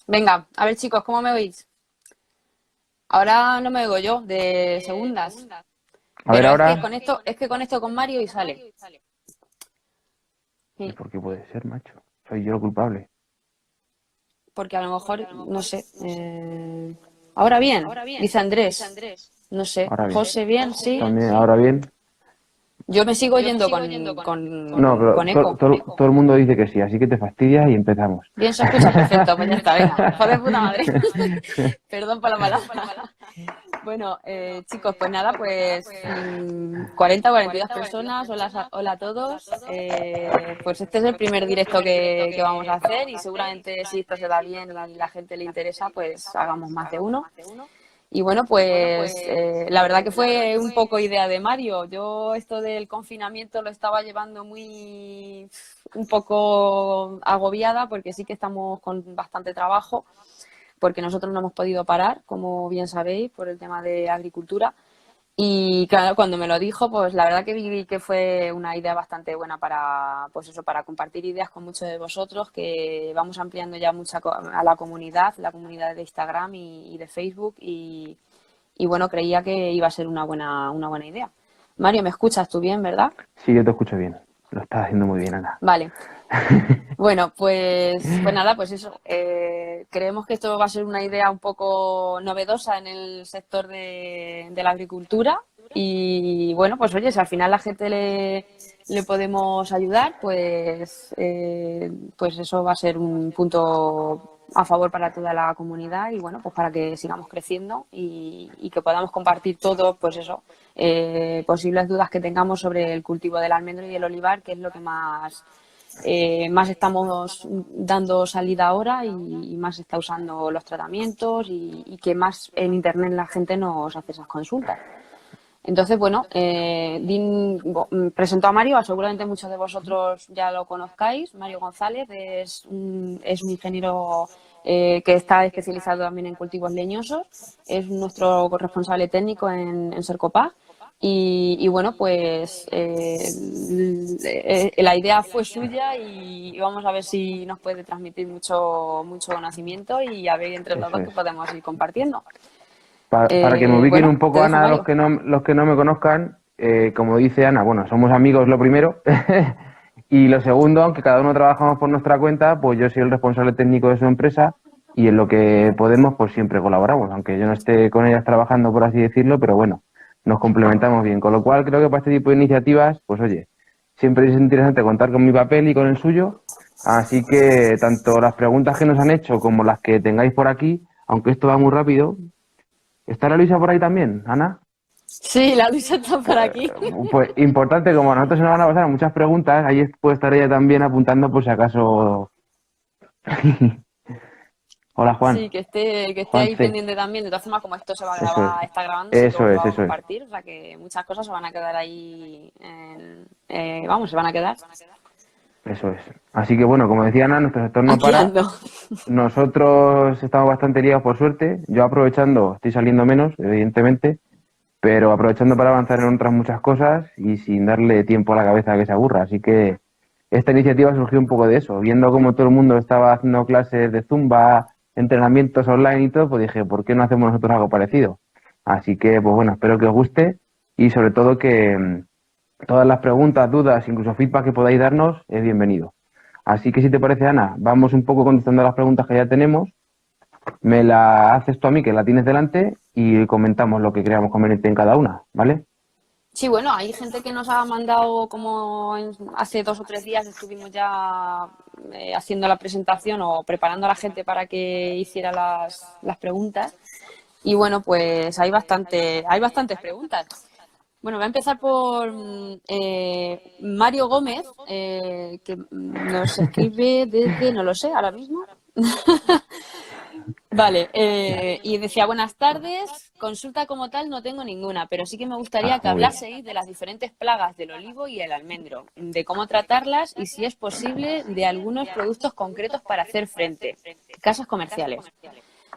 Venga, a ver chicos, ¿cómo me oís? Ahora no me oigo yo, de segundas. A ver Pero ahora. es que conecto con Mario y sale. ¿Y Sí, por qué puede ser, macho? Soy yo el culpable. porque a lo mejor, no sé. Ahora bien, dice Andrés. No sé. Ahora bien. José, bien, sí. También, ahora bien. Yo me sigo yendo No, pero con eco. todo el mundo dice que sí, así que te fastidias y empezamos. Bien, se escucha perfecto, pues ya está, venga. Joder, puta madre. Perdón por la palabra. Bueno, chicos, pues nada, pues 40 o 42 personas, hola, hola a todos. Pues este es el primer directo que vamos a hacer y seguramente si esto se da bien y la gente le interesa, pues hagamos más de uno. Y bueno, pues la verdad que fue un poco idea de Mario. Yo esto del confinamiento lo estaba llevando un poco agobiada porque sí que estamos con bastante trabajo porque nosotros no hemos podido parar, como bien sabéis, por el tema de agricultura. Y claro, cuando me lo dijo, pues la verdad que vi que fue una idea bastante buena para, pues eso, para compartir ideas con muchos de vosotros, que vamos ampliando ya a la comunidad de Instagram y de Facebook, y bueno, creía que iba a ser una buena idea. Mario, ¿me escuchas tú bien, verdad? Sí, yo te escucho bien. Lo estás haciendo muy bien, Ana. Vale. Bueno, pues nada, pues eso. Creemos que esto va a ser una idea un poco novedosa en el sector de la agricultura. Y bueno, pues oye, si al final la gente le podemos ayudar, pues eso va a ser un punto a favor para toda la comunidad y bueno, pues para que sigamos creciendo y que podamos compartir todos, pues eso, posibles dudas que tengamos sobre el cultivo del almendro y el olivar, que es lo que más estamos dando salida ahora y más está usando los tratamientos y que más en Internet la gente nos hace esas consultas. Entonces, bueno, presento a Mario, seguramente muchos de vosotros ya lo conozcáis. Mario González es un ingeniero que está especializado también en cultivos leñosos, es nuestro responsable técnico en Sercopag. Y bueno, pues la idea fue suya y vamos a ver si nos puede transmitir mucho conocimiento y a ver entre los Eso dos que es. podemos ir compartiendo. Para que me ubiquen Bueno, un te poco, dejo, Ana, Mario. los que no me conozcan, como dice Ana, bueno, somos amigos lo primero. Y lo segundo, aunque cada uno trabajamos por nuestra cuenta, pues yo soy el responsable técnico de su empresa y en lo que podemos, pues siempre colaboramos, aunque yo no esté con ellas trabajando, por así decirlo, pero bueno, nos complementamos bien. Con lo cual, creo que para este tipo de iniciativas, pues oye, siempre es interesante contar con mi papel y con el suyo. Así que tanto las preguntas que nos han hecho como las que tengáis por aquí, aunque esto va muy rápido. ¿Está la Luisa por ahí también, Ana? Sí, la Luisa está por Pues, aquí. pues importante, como a nosotros se nos van a pasar muchas preguntas, ahí puede estar ella también apuntando por si acaso. Hola, Sí, Juan. que esté Juan ahí C. pendiente también. De todas formas, como esto se va a Eso es. grabar, está grabándose y Eso luego se es, va a eso es. compartir, o sea que muchas cosas se van a quedar ahí, vamos, se van a quedar Eso es. Así que bueno, como decía Ana, nuestro sector no aquí para. ando. Nosotros estamos bastante liados por suerte. Yo aprovechando, estoy saliendo menos, evidentemente, pero aprovechando para avanzar en otras muchas cosas y sin darle tiempo a la cabeza a que se aburra. Así que esta iniciativa surgió un poco de eso. Viendo cómo todo el mundo estaba haciendo clases de Zumba, entrenamientos online y todo, pues dije, ¿por qué no hacemos nosotros algo parecido? Así que, pues bueno, espero que os guste y sobre todo que todas las preguntas, dudas, incluso feedback que podáis darnos es bienvenido. Así que si te parece, Ana, vamos un poco contestando las preguntas que ya tenemos. Me la haces tú a mí, que la tienes delante, y comentamos lo que creamos conveniente en cada una, ¿vale? Sí, bueno, hay gente que nos ha mandado, como hace 2 o 3 días estuvimos ya haciendo la presentación o preparando a la gente para que hiciera las preguntas. Y bueno, pues hay bastantes preguntas. Bueno, voy a empezar por Mario Gómez, que nos escribe desde, no lo sé, ahora mismo. Vale, y decía, buenas tardes, consulta como tal no tengo ninguna, pero sí que me gustaría Ah, que muy bien. hablaseis de las diferentes plagas del olivo y el almendro, de cómo tratarlas y si es posible de algunos productos concretos para hacer frente. Casos comerciales.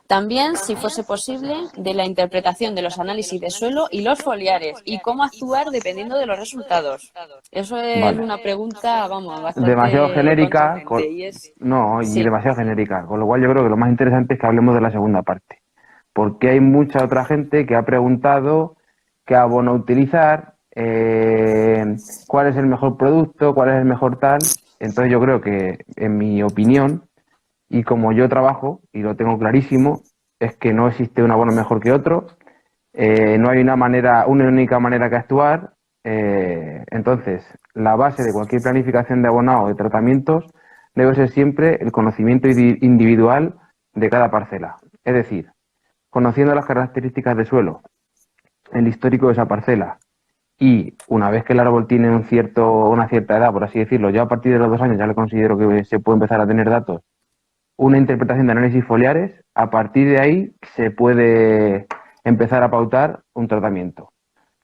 También, si fuese posible, de la interpretación de los análisis de suelo y los foliares y cómo actuar dependiendo de los resultados. Eso es Vale. una pregunta, vamos, Demasiado bastante genérica, contundente y es, no, y sí. demasiado genérica. Con lo cual yo creo que lo más interesante es que hablemos de la segunda parte. Porque hay mucha otra gente que ha preguntado qué abono utilizar, cuál es el mejor producto, cuál es el mejor tal. Entonces yo creo que, en mi opinión, y como yo trabajo, y lo tengo clarísimo, es que no existe un abono mejor que otro, no hay una única manera que actuar. Entonces, la base de cualquier planificación de abonado de tratamientos debe ser siempre el conocimiento individual de cada parcela. Es decir, conociendo las características de suelo, el histórico de esa parcela y una vez que el árbol tiene una cierta edad, por así decirlo, yo a partir de los 2 años ya le considero que se puede empezar a tener datos, una interpretación de análisis foliares, a partir de ahí se puede empezar a pautar un tratamiento.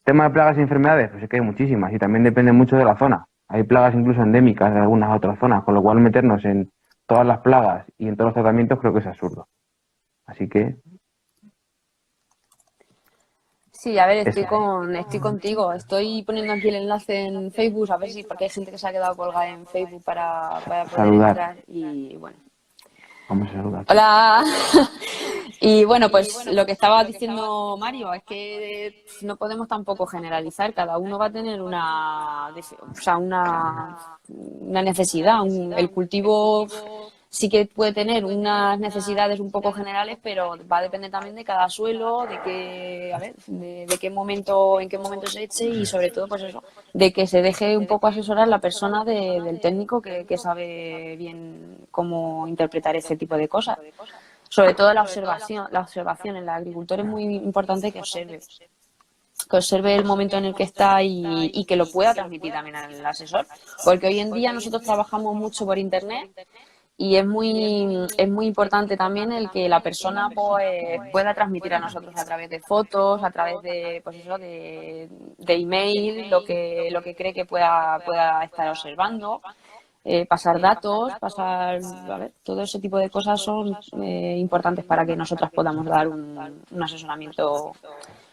Tema de plagas y enfermedades, pues es que hay muchísimas y también depende mucho de la zona. Hay plagas incluso endémicas de algunas otras zonas, con lo cual meternos en todas las plagas y en todos los tratamientos creo que es absurdo. Así que Sí, a ver, eso. estoy contigo. Estoy poniendo aquí el enlace en Facebook, a ver si, porque hay gente que se ha quedado colgada en Facebook para poder Saludar. entrar y bueno. Vamos a saludar. Hola. Y bueno, pues lo que estaba diciendo Mario es que no podemos tampoco generalizar. Cada uno va a tener o sea, una necesidad. El cultivo sí que puede tener unas necesidades un poco generales, pero va a depender también de cada suelo, a ver, de qué momento, en qué momento se eche y sobre todo, pues eso, de que se deje un poco asesorar la persona del técnico que sabe bien cómo interpretar ese tipo de cosas. Sobre todo la observación. El agricultor es muy importante que observe el momento en el que está y que lo pueda transmitir también al asesor. Porque hoy en día nosotros trabajamos mucho por internet y es muy importante también el que la persona pues, pueda transmitir a nosotros a través de fotos, a través de, pues eso, de email, lo que cree que pueda estar observando. Pasar datos, a ver, todo ese tipo de cosas son importantes para que nosotras podamos dar un asesoramiento.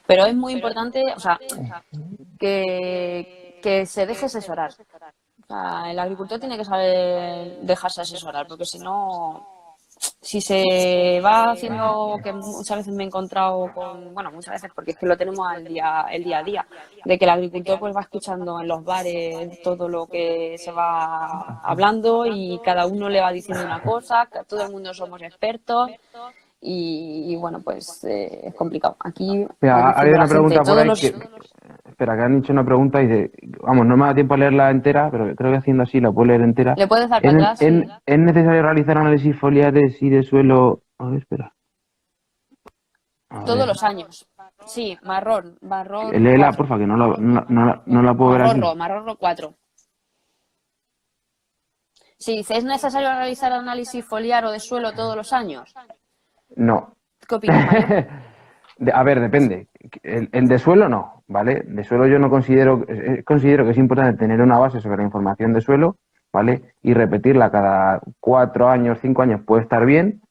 Pero es muy importante, o sea, que se deje asesorar. O sea, el agricultor tiene que saber dejarse asesorar, porque si no, si se va haciendo, que muchas veces me he encontrado con, bueno, muchas veces porque es que lo tenemos el día a día, de que el agricultor pues va escuchando en los bares todo lo que se va hablando y cada uno le va diciendo una cosa, que todo el mundo somos expertos y bueno, pues es complicado. Aquí pues Mira, hay diciendo a la una gente, pregunta por todos ahí los... espera, que han hecho una pregunta y vamos, no me da tiempo a leerla entera, pero creo que haciendo así la puedo leer entera. ¿Le puedes dar ¿Es, para atrás? Sí. es necesario realizar análisis foliares y de suelo? A ver, espera. A Todos ver. los años. Sí, marrón Léela, 4. porfa, que no la puedo ver aquí. Marrorro 4. Si dice, ¿es necesario realizar análisis foliar o de suelo todos los años? No. ¿Qué opinas, Mario? A ver, depende. El de suelo no, ¿vale? De suelo yo no considero que es importante tener una base sobre la información de suelo, ¿vale? Y repetirla cada 4 años, 5 años puede estar bien.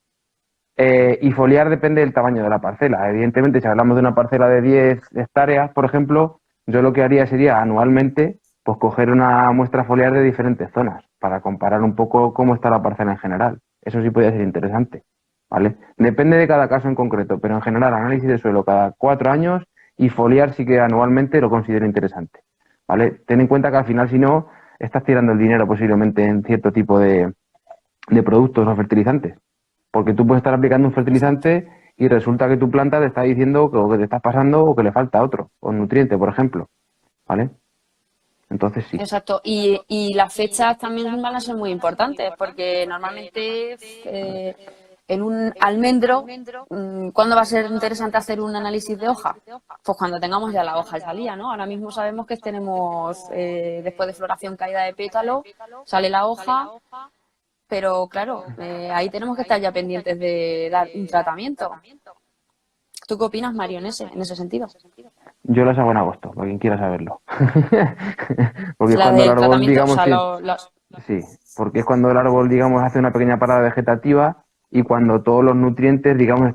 Y foliar depende del tamaño de la parcela. Evidentemente, si hablamos de una parcela de 10 hectáreas, por ejemplo, yo lo que haría sería anualmente, pues coger una muestra foliar de diferentes zonas para comparar un poco cómo está la parcela en general. Eso sí podría ser interesante, ¿vale? Depende de cada caso en concreto, pero en general análisis de suelo cada 4 años y foliar sí que anualmente lo considero interesante, ¿vale? Ten en cuenta que al final, si no, estás tirando el dinero posiblemente en cierto tipo de productos o fertilizantes. Porque tú puedes estar aplicando un fertilizante y resulta que tu planta te está diciendo que, o que te estás pasando o que le falta otro, o nutriente, por ejemplo. ¿Vale? Entonces sí. Exacto. Y las fechas también van a ser muy importantes, porque normalmente en un almendro, ¿cuándo va a ser interesante hacer un análisis de hoja? Pues cuando tengamos ya la hoja salida, ¿no? Ahora mismo sabemos que tenemos, después de floración, caída de pétalo, sale la hoja. Pero claro, ahí tenemos que estar ya pendientes de dar un tratamiento. ¿Tú qué opinas, Mario, en ese sentido? Yo las hago en agosto, para quien quiera saberlo. Porque es La cuando el del árbol, tratamiento, o digamos, sea, sí, porque es cuando el árbol, digamos, hace una pequeña parada vegetativa y cuando todos los nutrientes, digamos,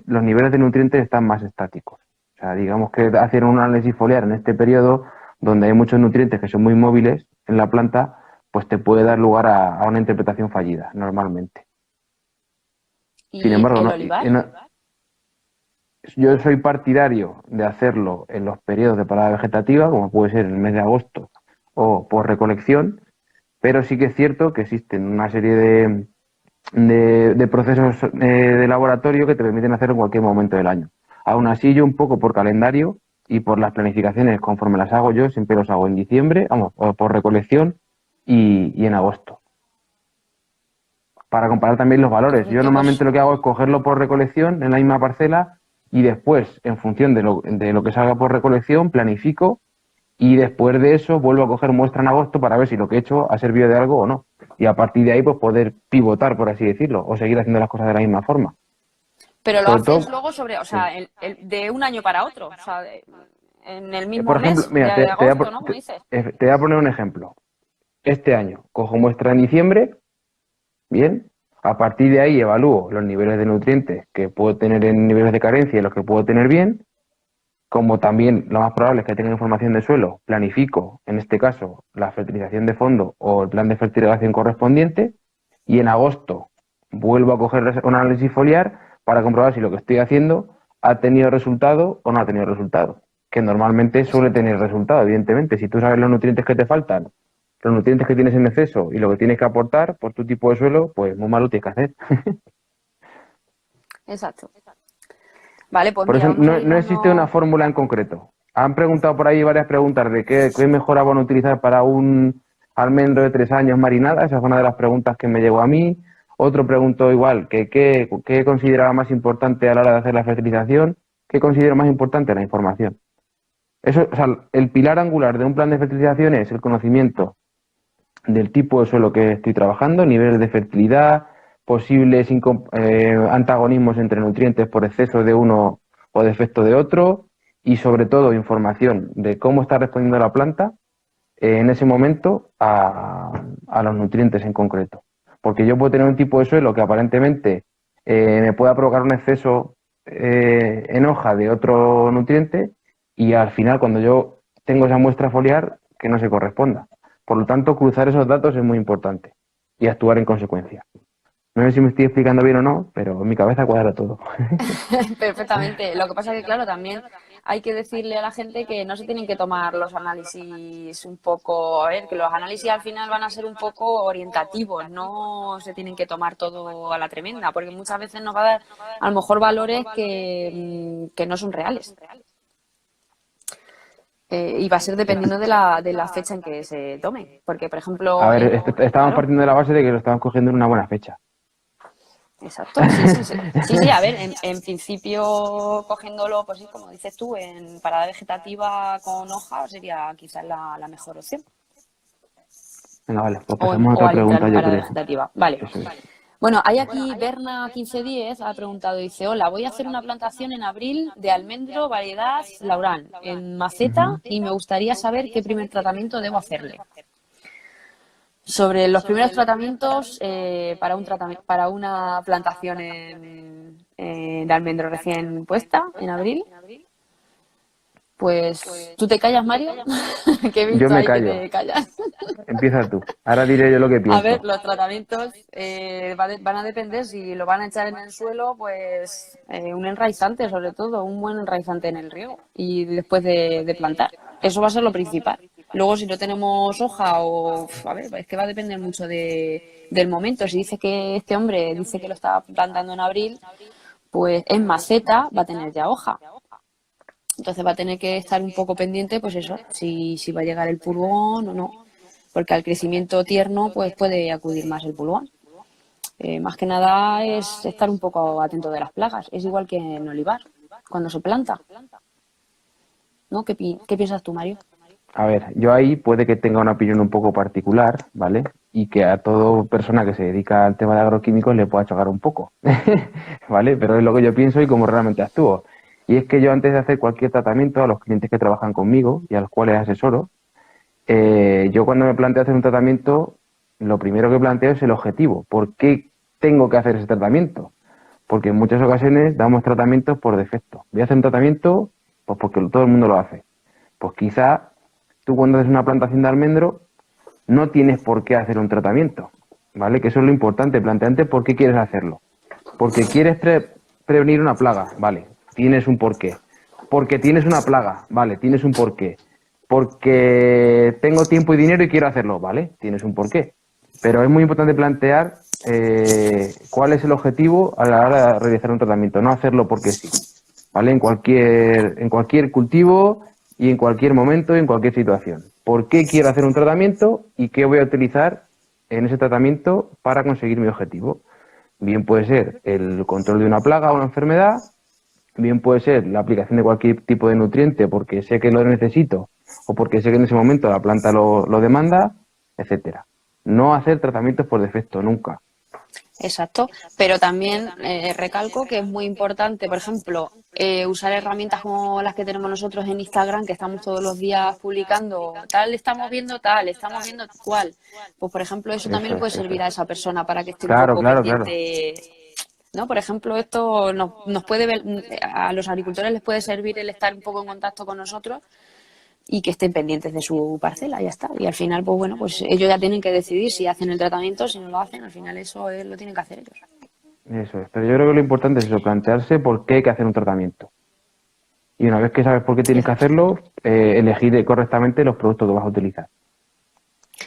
los niveles de nutrientes están más estáticos. O sea, digamos que hacer un análisis foliar en este periodo, donde hay muchos nutrientes que son muy móviles en la planta, pues te puede dar lugar a una interpretación fallida, normalmente. Sin ¿Y embargo, el olivar? yo soy partidario de hacerlo en los periodos de parada vegetativa, como puede ser en el mes de agosto o por recolección, pero sí que es cierto que existen una serie de procesos de laboratorio que te permiten hacerlo en cualquier momento del año. Aún así, yo un poco por calendario y por las planificaciones conforme las hago yo, siempre los hago en diciembre, vamos, o por recolección y en agosto, para comparar también los valores. Yo Yo normalmente pues, lo que hago es cogerlo por recolección en la misma parcela y después, en función de lo que salga por recolección, planifico y después de eso vuelvo a coger muestra en agosto para ver si lo que he hecho ha servido de algo o no. Y a partir de ahí, pues poder pivotar, por así decirlo, o seguir haciendo las cosas de la misma forma. pero lo Sobre haces todo, luego sobre, o sí. sea, de un año para otro, o sea, en el mismo Por ejemplo, mes de mira, agosto, ¿no? Como dices. te voy a poner un ejemplo. Este año cojo muestra en diciembre, bien. A partir de ahí evalúo los niveles de nutrientes que puedo tener en niveles de carencia y los que puedo tener bien. Como también lo más probable es que tenga información de suelo, planifico, en este caso, la fertilización de fondo o el plan de fertilización correspondiente y en agosto vuelvo a coger un análisis foliar para comprobar si lo que estoy haciendo ha tenido resultado o no ha tenido resultado, que normalmente suele Exacto. tener resultado, evidentemente. Si tú sabes los nutrientes que te faltan, los nutrientes que tienes en exceso y lo que tienes que aportar por tu tipo de suelo, pues muy malo tienes que hacer. Exacto. Vale, pues Por mira, eso vamos a no existe una irnos. fórmula en concreto. Han preguntado por ahí varias preguntas de qué mejora van a utilizar para un almendro de 3 años marinada. Esa es una de las preguntas que me llegó a mí. Otro preguntó igual, que qué consideraba más importante a la hora de hacer la fertilización. ¿Qué considero más importante? La información. Eso, o sea, el pilar angular de un plan de fertilización es el conocimiento del tipo de suelo que estoy trabajando, niveles de fertilidad, posibles antagonismos entre nutrientes por exceso de uno o defecto de otro y sobre todo información de cómo está respondiendo la planta en ese momento a los nutrientes en concreto. Porque yo puedo tener un tipo de suelo que aparentemente me pueda provocar un exceso en hoja de otro nutriente y al final cuando yo tengo esa muestra foliar que no se corresponda. Por lo tanto, cruzar esos datos es muy importante y actuar en consecuencia. No sé si me estoy explicando bien o no, pero en mi cabeza cuadra todo. Perfectamente. Lo que pasa es que, claro, también hay que decirle a la gente que no se tienen que tomar los análisis un poco, a ver, que los análisis al final van a ser un poco orientativos, no se tienen que tomar todo a la tremenda, porque muchas veces nos va a dar a lo mejor valores que no son reales. Y va a ser dependiendo de la fecha en que se tome. Porque, por A ejemplo, ver, estamos claro, partiendo de la base de que lo estamos cogiendo en una buena fecha. exacto, sí, sí, sí. Sí, sí, a ver, en principio, cogiéndolo, pues sí, como dices tú, en parada vegetativa con hoja sería quizás la mejor opción. Venga, vale, pues pasamos a O otra al entrar pregunta, en yo parada creo. vegetativa. Vale. Eso es. Bueno, hay aquí Berna1510 ha preguntado, dice, hola, voy a hacer una plantación en abril de almendro variedad Laurán en maceta Ujú. y me gustaría saber qué primer tratamiento debo hacerle. Sobre los primeros tratamientos para una plantación de almendro recién puesta en abril, pues tú te callas, Mario, que he Yo visto me ahí que callo. te callas. Empieza tú. Ahora diré yo lo que A ver, pienso. los tratamientos van a depender si lo van a echar en el suelo, pues un enraizante sobre todo, un buen enraizante en el riego y después de plantar. Eso va a ser lo principal. Luego, si no tenemos hoja o, a ver, es que va a depender mucho del momento. Si dice que este hombre dice que lo está plantando en abril, pues en maceta va a tener ya hoja. Entonces va a tener que estar un poco pendiente, pues eso, si va a llegar el pulgón o no. Porque al crecimiento tierno, pues puede acudir más el pulgón. Más que nada es estar un poco atento de las plagas. Es igual que en olivar, cuando se planta. ¿No? ¿Qué piensas tú, Mario? A ver, yo ahí puede que tenga una opinión un poco particular, ¿vale? Y que a toda persona que se dedica al tema de agroquímicos le pueda chocar un poco, ¿vale? Pero es lo que yo pienso y cómo realmente actúo. Y es que yo antes de hacer cualquier tratamiento a los clientes que trabajan conmigo y a los cuales asesoro, yo cuando me planteo hacer un tratamiento, lo primero que planteo es el objetivo. ¿Por qué tengo que hacer ese tratamiento. Porque en muchas ocasiones damos tratamientos por defecto. Voy a hacer un tratamiento pues porque todo el mundo lo hace. Pues quizá tú cuando haces una plantación de almendro no tienes por qué hacer un tratamiento, ¿vale? Que eso es lo importante, plantearte por qué quieres hacerlo. Porque quieres prevenir una plaga, vale, tienes un porqué. Porque tienes una plaga, vale, tienes un porqué. Porque tengo tiempo y dinero y quiero hacerlo, vale, tienes un porqué. Pero es muy importante plantear cuál es el objetivo a la hora de realizar un tratamiento, no hacerlo porque sí, ¿vale? En cualquier cultivo y en cualquier momento y en cualquier situación. ¿Por qué quiero hacer un tratamiento y qué voy a utilizar en ese tratamiento para conseguir mi objetivo? Bien puede ser el control de una plaga o una enfermedad, bien puede ser la aplicación de cualquier tipo de nutriente porque sé que lo necesito o porque sé que en ese momento la planta lo demanda, etcétera. No hacer tratamientos por defecto, nunca. Exacto, pero también recalco que es muy importante, por ejemplo, usar herramientas como las que tenemos nosotros en Instagram, que estamos todos los días publicando, tal, estamos viendo cual. Pues, por ejemplo, eso también Eso le puede es, eso servir es. a esa persona para que esté un Claro, poco claro, claro. pendiente, ¿no? Por ejemplo, esto nos puede ver, a los agricultores les puede servir el estar un poco en contacto con nosotros y que estén pendientes de su parcela, ya está. Y al final, pues bueno, pues ellos ya tienen que decidir si hacen el tratamiento, si no lo hacen, al final eso lo tienen que hacer ellos. Eso es. Pero yo creo que lo importante es eso, plantearse por qué hay que hacer un tratamiento. Y una vez que sabes por qué tienes que Exacto. hacerlo, elegir correctamente los productos que vas a utilizar.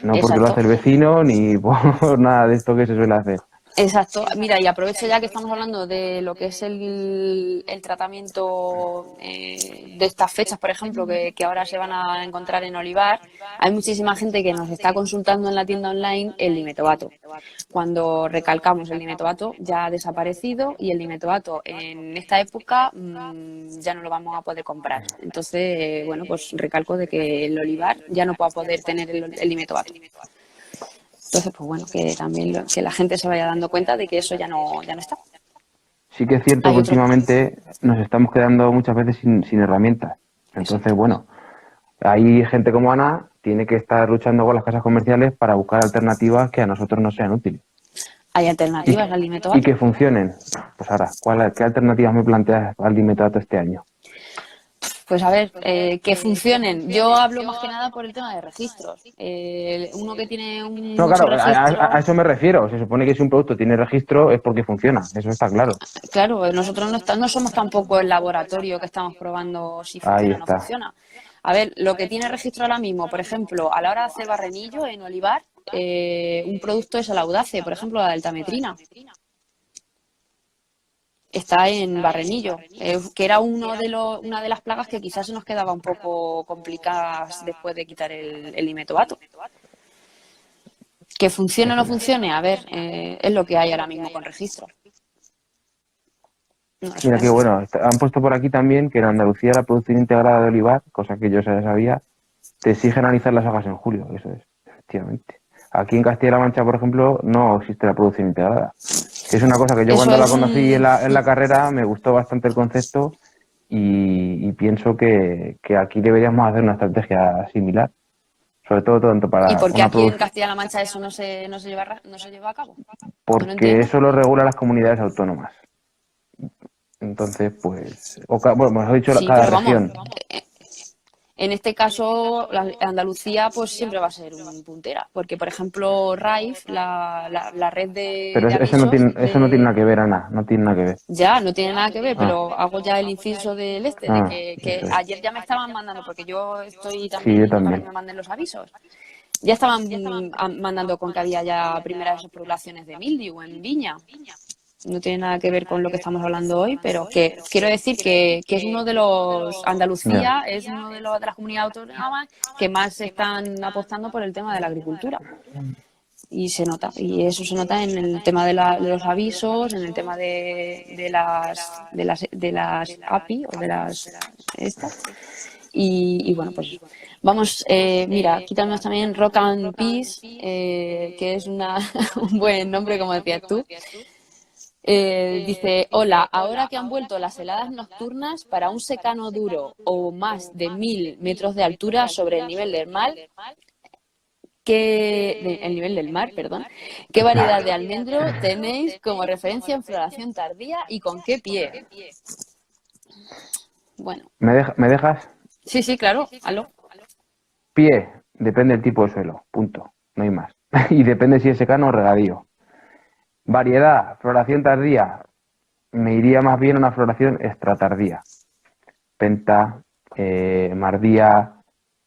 No porque lo Exacto. hace el vecino ni por nada de esto que se suele hacer. Exacto. Mira, y aprovecho ya que estamos hablando de lo que es el tratamiento de estas fechas, por ejemplo, que ahora se van a encontrar en Olivar. Hay muchísima gente que nos está consultando en la tienda online el dimetoato. Cuando recalcamos el dimetoato ya ha desaparecido y el dimetoato en esta época ya no lo vamos a poder comprar. Entonces, bueno, pues recalco de que el Olivar ya no va a poder tener el dimetoato. Entonces, pues bueno, que también que la gente se vaya dando cuenta de que eso ya no está. Sí que es cierto Hay que otros. últimamente nos estamos quedando muchas veces sin herramientas. Entonces, Exacto. bueno, hay gente como Ana, tiene que estar luchando con las casas comerciales para buscar alternativas que a nosotros nos sean útiles. Hay Y, alternativas al y dimetoato. que funcionen. Pues ahora, ¿qué alternativas me planteas al dimetato este año? Pues a ver, que funcionen. Yo hablo más que nada por el tema de registros. Uno que tiene No, mucho claro, a registro, eso me refiero. Se supone que si un producto tiene registro es porque funciona. Eso está claro. claro, nosotros no somos tampoco el laboratorio que estamos probando si Ahí funciona o no está. funciona. A ver, lo que tiene registro ahora mismo, por ejemplo, a la hora de hacer barrenillo en olivar, un producto es el audace, por ejemplo, la deltametrina. Está en Barrenillo, que era una de las plagas que quizás se nos quedaba un poco complicadas después de quitar el imetoato. Que funcione o Eso no es. funcione, a ver, es lo que hay ahora mismo con registro. No lo Mira qué sabemos. bueno. Han puesto por aquí también que en Andalucía la producción integrada de olivar, cosa que yo ya sabía, te exige analizar las hojas en julio. Eso es, efectivamente. Aquí en Castilla-La Mancha, por ejemplo, no existe la producción integrada. Que es una cosa que yo Eso cuando la es conocí un... en la carrera me gustó bastante el concepto y pienso que aquí deberíamos hacer una estrategia similar, sobre todo tanto ¿Y para por qué una aquí en producción, Castilla-La Mancha eso no se lleva a cabo? No lo porque entiendo. eso lo regula las comunidades autónomas. Entonces, pues, bueno, mejor dicho, Sí, cada pero vamos, región. en este caso, Andalucía pues siempre va a ser un puntera, porque por ejemplo RAIF, la red Pero de avisos eso no tiene nada que ver, Ana, no tiene nada que ver. ya no tiene nada que ver, Ah, pero hago ya el inciso del de que eso es. ayer ya me estaban mandando, porque yo estoy Sí, yo también para que también. me manden los avisos, ya estaban mandando con que había ya primeras poblaciones de mildiu en Viña. No tiene nada que ver con lo que estamos hablando hoy, pero que quiero decir que es uno de los, Ya. Andalucía es uno de las comunidades autónomas que más están apostando por el tema de la agricultura. Y se nota, y eso se nota en el tema de los avisos, en el tema de las API o de las estas. Y bueno, pues vamos, mira, aquí tenemos también Rock and Peace, que es un buen nombre, como decías tú. Dice, hola, ahora que han vuelto las heladas nocturnas para un secano duro o más de 1000 metros de altura sobre el nivel del mar, el nivel del mar, perdón, ¿qué variedad de almendro tenéis como referencia en floración tardía y con qué pie? Bueno, ¿Me dejas? sí, sí, claro, aló. Pie, depende del tipo de suelo, punto, no hay más. Y depende si es secano o regadío. Variedad, floración tardía, me iría más bien a una floración extratardía. Penta, Mardía,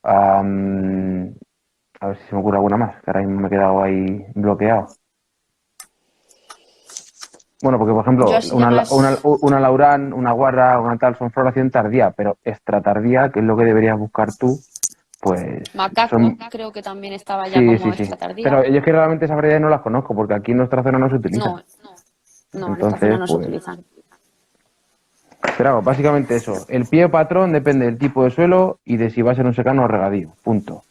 a ver si se me ocurre alguna más, que ahora mismo me he quedado ahí bloqueado. Bueno, porque por Yo ejemplo, así ya más una Laurán, una Guarra, una tal son floración tardía, pero extratardía, que es lo que deberías buscar tú, pues macaco, son... creo que también estaba ya Sí, sí, como sí. extra tardía. Pero yo es que realmente esas variedades no las conozco, porque aquí en nuestra zona no se utilizan. No, no, en esta zona Entonces, no se pues... utilizan. Pero vamos, básicamente eso. El pie patrón depende del tipo de suelo y de si va a ser un secano o regadío. Punto.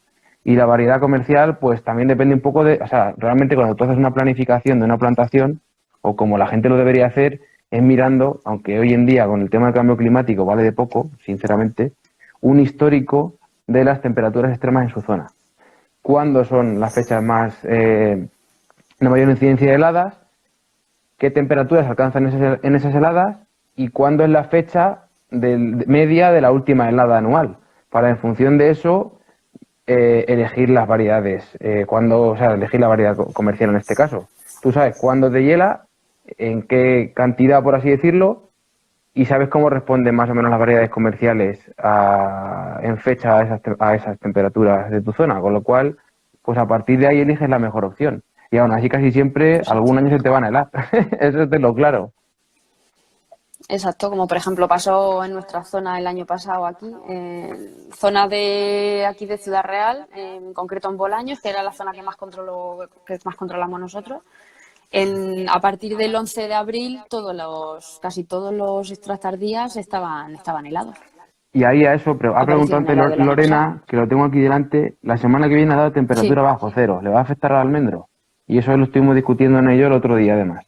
Y la variedad comercial, pues también depende un poco de, o sea, realmente cuando tú haces una planificación de una plantación, o como la gente lo debería hacer, es mirando, aunque hoy en día con el tema del cambio climático vale de poco, sinceramente, un histórico de las temperaturas extremas en su zona. ¿Cuándo son las fechas más de mayor incidencia de heladas? ¿Qué temperaturas alcanzan en esas heladas? ¿Y cuándo es la fecha media de la última helada anual? Para en función de eso elegir las variedades, o sea, elegir la variedad comercial en este caso. Tú sabes cuándo te hiela, en qué cantidad, por así decirlo, y sabes cómo responden más o menos las variedades comerciales en fecha a esas temperaturas de tu zona, con lo cual, pues a partir de ahí eliges la mejor opción. Y aún así casi siempre Exacto. algún año se te van a helar, eso es de lo claro. Exacto, como por ejemplo pasó en nuestra zona el año pasado aquí, zona de aquí de Ciudad Real, en concreto en Bolaños, que era la zona que más controlamos nosotros. A partir del 11 de abril, casi todos los extras tardías estaban helados. Y ahí a eso, pero ha preguntado Aparecieron antes helados el año pasado. Lorena, que lo tengo aquí delante, la semana que viene ha dado Sí, temperatura bajo cero, ¿le va a afectar al almendro? Y eso lo estuvimos discutiendo en ello el otro día además.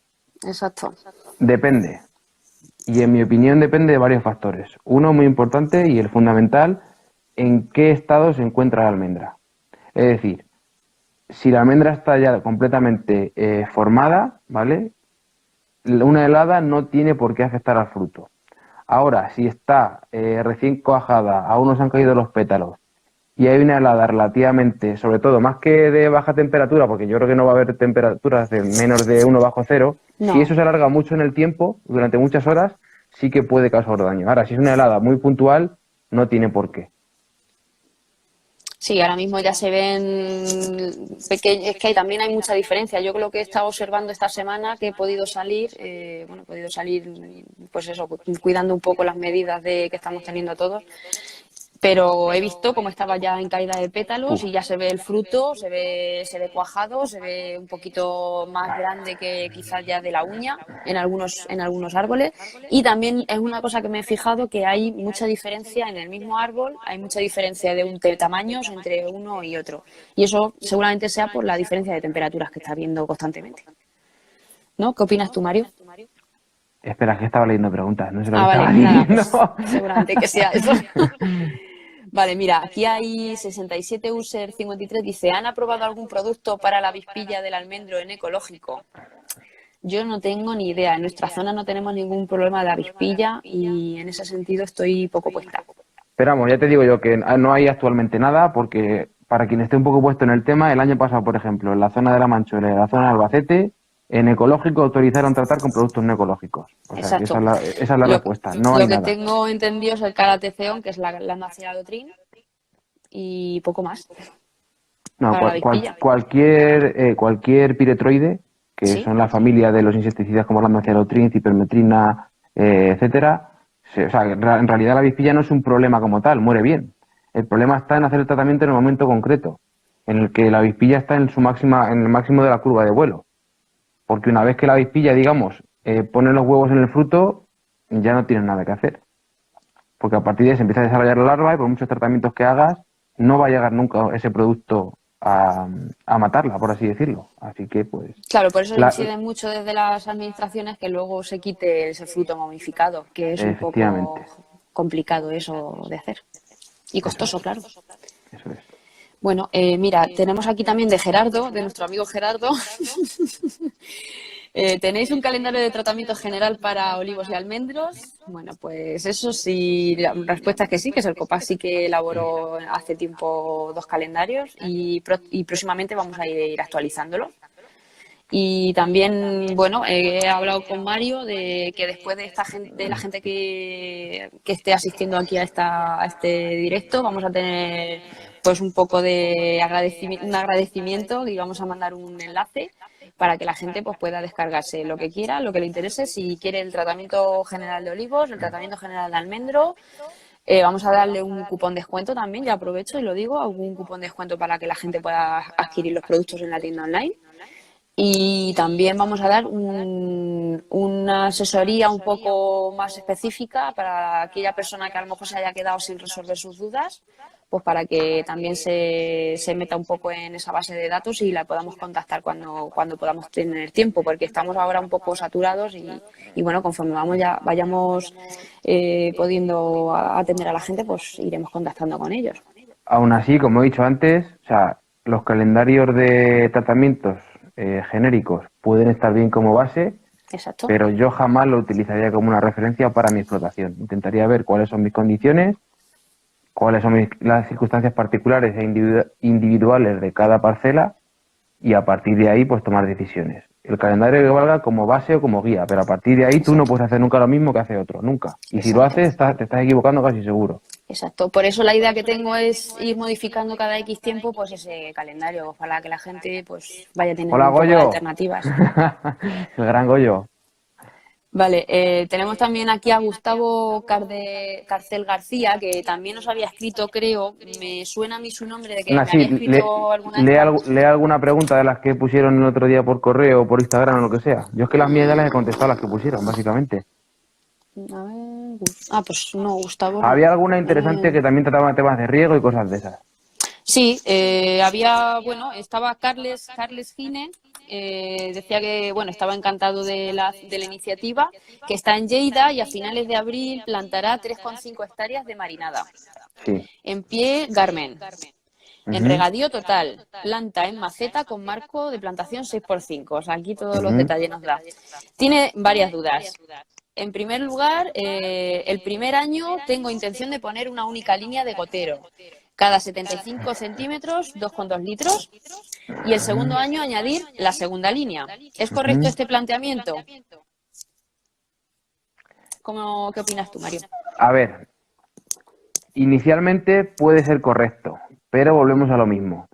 exacto. Depende, y en mi opinión depende de varios factores. Uno muy importante y el fundamental, en qué estado se encuentra la almendra. Es decir, si la almendra está ya completamente formada, ¿vale? Una helada no tiene por qué afectar al fruto. Ahora, si está recién cuajada, aún no se han caído los pétalos y hay una helada relativamente, sobre todo más que de baja temperatura, porque yo creo que no va a haber temperaturas de menos de 1 bajo cero, si No, eso se alarga mucho en el tiempo, durante muchas horas, sí que puede causar daño. Ahora, si es una helada muy puntual, no tiene por qué. sí, ahora mismo ya se ven pequeños, es que también hay mucha diferencia. Yo lo que he estado observando esta semana, que he podido salir, pues eso, cuidando un poco las medidas que estamos teniendo todos, pero he visto cómo estaba ya en caída de pétalos Uf. y ya se ve el fruto, se ve cuajado, se ve un poquito más grande que quizás ya de la uña en algunos árboles. Y también es una cosa que me he fijado que hay mucha diferencia en el mismo árbol, hay mucha diferencia de tamaños entre uno y otro. Y eso seguramente sea por la diferencia de temperaturas que está habiendo constantemente. ¿No? ¿Qué opinas tú, Mario? Espera, que estaba leyendo preguntas, no sé lo que Ah, estaba vale, nada, diciendo. pues seguramente que sea eso. Vale, mira, aquí hay 67 user 53, dice, ¿han aprobado algún producto para la avispilla del almendro en ecológico? Yo no tengo ni idea. En nuestra zona no tenemos ningún problema de avispilla y en ese sentido estoy poco puesta. Pero vamos, ya te digo yo que no hay actualmente nada, porque para quien esté un poco puesto en el tema, el año pasado, por ejemplo, en la zona de la Manchuela, en la zona de Albacete, en ecológico autorizaron tratar con productos no ecológicos. O sea, que Exacto. esa es la Lo, respuesta, no hay lo que nada. tengo entendido es el carateceón, que es la Naciadotrin, y poco más No, para la avispilla. cualquier piretroide, que ¿Sí? son la familia de los insecticidas como la cialotrin, cipermetrina, etcétera, o sea, en realidad la avispilla no es un problema como tal, muere bien. El problema está en hacer el tratamiento en el momento concreto, en el que la avispilla está en el máximo de la curva de vuelo. Porque una vez que la avispilla, digamos, pone los huevos en el fruto, ya no tienes nada que hacer. Porque a partir de ahí se empieza a desarrollar la larva y por muchos tratamientos que hagas, no va a llegar nunca ese producto a matarla, por así decirlo. Así que, pues, Claro, por eso la- inciden mucho desde las administraciones que luego se quite ese fruto momificado, que es un poco efectivamente, complicado eso de hacer. Y eso es, costoso, claro. eso es. Bueno, mira, tenemos aquí también de Gerardo, de nuestro amigo Gerardo. ¿Tenéis un calendario de tratamiento general para olivos y almendros? Bueno, pues eso sí, la respuesta es que sí, que Sercopac sí que elaboró hace tiempo 2 calendarios y próximamente vamos a ir actualizándolo. Y también, bueno, he hablado con Mario de que después de de la gente que esté asistiendo aquí a este directo, vamos a tener pues un poco de un agradecimiento y vamos a mandar un enlace para que la gente pues pueda descargarse lo que quiera, lo que le interese, si quiere el tratamiento general de olivos, el tratamiento general de almendro. Vamos a darle un cupón de descuento también, ya aprovecho y lo digo, algún cupón de descuento para que la gente pueda adquirir los productos en la tienda online. Y también vamos a dar una asesoría un poco más específica para aquella persona que a lo mejor se haya quedado sin resolver sus dudas, pues para que también se meta un poco en esa base de datos y la podamos contactar cuando podamos tener tiempo, porque estamos ahora un poco saturados y bueno, conforme vayamos pudiendo atender a la gente, pues iremos contactando con ellos. Aún así, como he dicho antes, o sea, los calendarios de tratamientos genéricos pueden estar bien como base, Exacto. pero yo jamás lo utilizaría como una referencia para mi explotación. Intentaría ver cuáles son mis condiciones, cuáles son las circunstancias particulares e individuales de cada parcela y a partir de ahí pues tomar decisiones. El calendario que valga como base o como guía, pero a partir de ahí tú no puedes hacer nunca lo mismo que hace otro, nunca. Y si lo Exacto. haces, te estás equivocando casi seguro. Exacto, por eso la idea que tengo es ir modificando cada X tiempo pues ese calendario para que la gente pues vaya teniendo Hola, un poco de Goyo. alternativas. El gran Goyo. Vale, tenemos también aquí a Gustavo Carcel García, que también nos había escrito, creo, me suena a mí su nombre de que Nah, me sí, había escrito alguna vez. lee alguna pregunta de las que pusieron el otro día por correo o por Instagram o lo que sea. Yo es que las mías ya las he contestado, las que pusieron, básicamente. A ver, pues no, Gustavo no. Había alguna interesante que también trataba temas de riego y cosas de esas. Sí, bueno, estaba Carles Gine, decía que, bueno, estaba encantado de la iniciativa, que está en Lleida y a finales de abril plantará 3,5 hectáreas de marinada. Sí. En pie, Garmen. En Ujú, regadío total, planta en maceta con marco de plantación 6x5. O sea, aquí todos los ujú, detalles nos da. Tiene varias dudas. En primer lugar, el primer año tengo intención de poner una única línea de gotero, cada 75 centímetros, 2,2 litros, y el segundo año añadir la segunda línea. ¿Es correcto ujú. este planteamiento? ¿Qué opinas tú, Mario? A ver, inicialmente puede ser correcto, pero volvemos a lo mismo.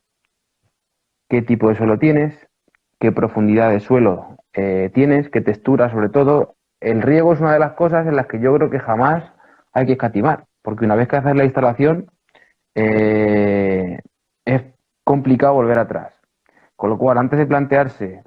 ¿Qué tipo de suelo tienes? ¿Qué profundidad de suelo tienes? ¿Qué textura, sobre todo? El riego es una de las cosas en las que yo creo que jamás hay que escatimar, porque una vez que haces la instalación, es complicado volver atrás. Con lo cual, antes de plantearse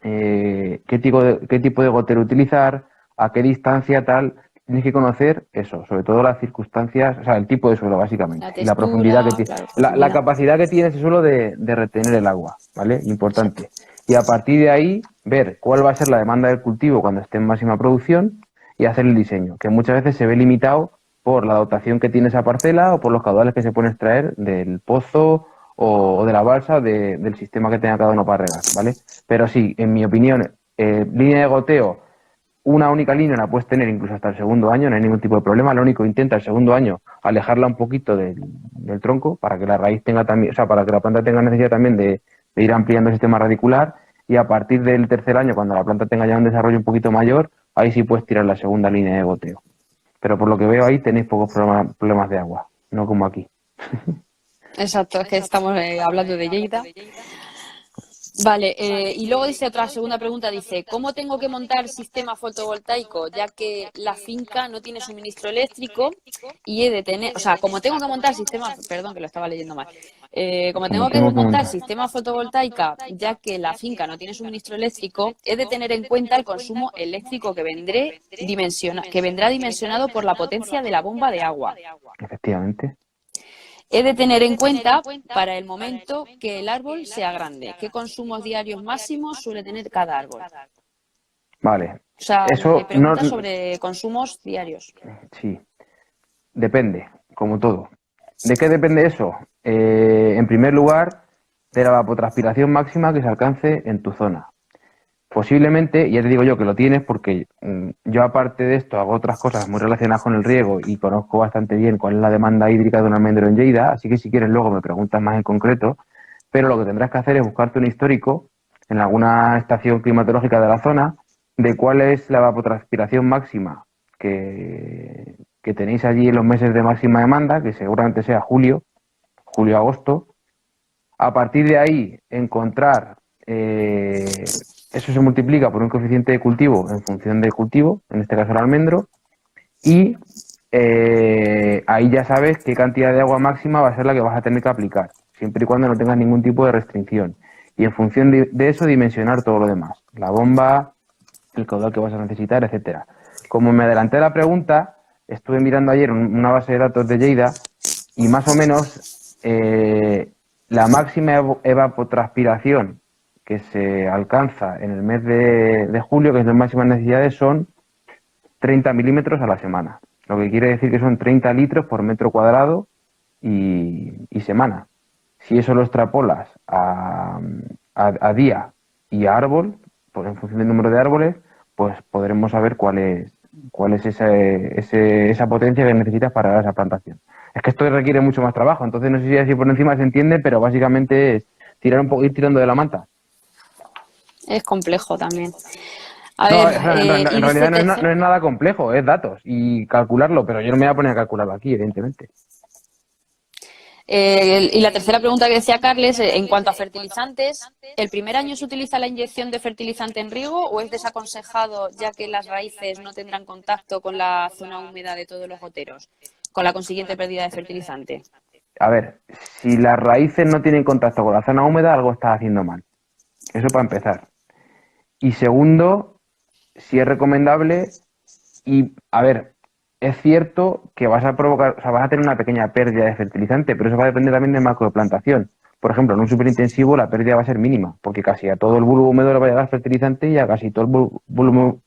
qué tipo de gotero utilizar, a qué distancia, tal, tienes que conocer eso, sobre todo las circunstancias, o sea, el tipo de suelo, La básicamente, y la profundidad que textura, tiene, claro, la profundidad. capacidad que tiene ese suelo de retener el agua, ¿vale? Exacto. Importante. Y a partir de ahí, ver cuál va a ser la demanda del cultivo cuando esté en máxima producción y hacer el diseño, que muchas veces se ve limitado por la dotación que tiene esa parcela o por los caudales que se pueden extraer del pozo o de la balsa o del sistema que tenga cada uno para regar, ¿vale? Pero sí, en mi opinión, línea de goteo, una única línea la puedes tener incluso hasta el segundo año, no hay ningún tipo de problema. Lo único, intenta el segundo año alejarla un poquito del tronco para que la raíz tenga también, o sea, para que la planta tenga necesidad también de ir ampliando el sistema radicular. Y a partir del tercer año, cuando la planta tenga ya un desarrollo un poquito mayor, ahí sí puedes tirar la segunda línea de goteo. Pero por lo que veo ahí tenéis pocos problemas de agua, no como aquí. Exacto, es que estamos hablando de Lleida. Vale, y luego dice otra segunda pregunta, dice, ¿cómo tengo que montar sistema fotovoltaico ya que la finca no tiene suministro eléctrico y he de tener, o sea, como tengo que montar sistema, perdón que lo estaba leyendo mal, como Como tengo que tengo que montar montar. sistema fotovoltaica ya que la finca no tiene suministro eléctrico, he de tener en cuenta el consumo eléctrico que vendrá dimensionado por la potencia de la bomba de agua. Efectivamente. He de tener en cuenta para el momento que el árbol sea grande, qué consumos diarios máximos suele tener cada árbol. Vale. O sea, Eso no, preguntas sobre consumos diarios. sí, depende, como todo. ¿De qué depende eso? en primer lugar, de la evapotranspiración máxima que se alcance en tu zona. Posiblemente, ya te digo yo que lo tienes porque yo aparte de esto hago otras cosas muy relacionadas con el riego y conozco bastante bien cuál es la demanda hídrica de un almendro en Lleida, así que si quieres luego me preguntas más en concreto, pero lo que tendrás que hacer es buscarte un histórico en alguna estación climatológica de la zona de cuál es la evapotranspiración máxima que tenéis allí en los meses de máxima demanda, que seguramente sea julio-agosto. A partir de ahí, encontrar, eso se multiplica por un coeficiente de cultivo en función del cultivo, en este caso el almendro, y ahí ya sabes qué cantidad de agua máxima va a ser la que vas a tener que aplicar, siempre y cuando no tengas ningún tipo de restricción. Y en función de eso, dimensionar todo lo demás, la bomba, el caudal que vas a necesitar, etcétera. Como me adelanté a la pregunta, estuve mirando ayer una base de datos de Lleida y más o menos la máxima evapotranspiración que se alcanza en el mes de julio, que es las máximas necesidades, son 30 milímetros a la semana. Lo que quiere decir que son 30 litros por metro cuadrado y semana. Si eso lo extrapolas a día y a árbol, pues en función del número de árboles, pues podremos saber cuál es esa potencia que necesitas para esa plantación. Es que esto requiere mucho más trabajo, entonces no sé si así por encima se entiende, pero básicamente es tirar un poco, ir tirando de la manta. Es complejo también. A No, ver, en y dice realidad no es nada complejo, es datos y calcularlo, pero yo no me voy a poner a calcularlo aquí, evidentemente. y la tercera pregunta que decía Carles, en cuanto a fertilizantes, ¿el primer año se utiliza la inyección de fertilizante en riego o es desaconsejado ya que las raíces no tendrán contacto con la zona húmeda de todos los goteros, con la consiguiente pérdida de fertilizante? A ver, si las raíces no tienen contacto con la zona húmeda, algo estás haciendo mal. Eso para empezar. Y segundo, si es recomendable, y a ver, es cierto que vas a provocar, o sea, vas a tener una pequeña pérdida de fertilizante, pero eso va a depender también del marco de plantación. Por ejemplo, en un superintensivo la pérdida va a ser mínima, porque casi a todo el bulbo húmedo le va a llegar fertilizante y a casi todo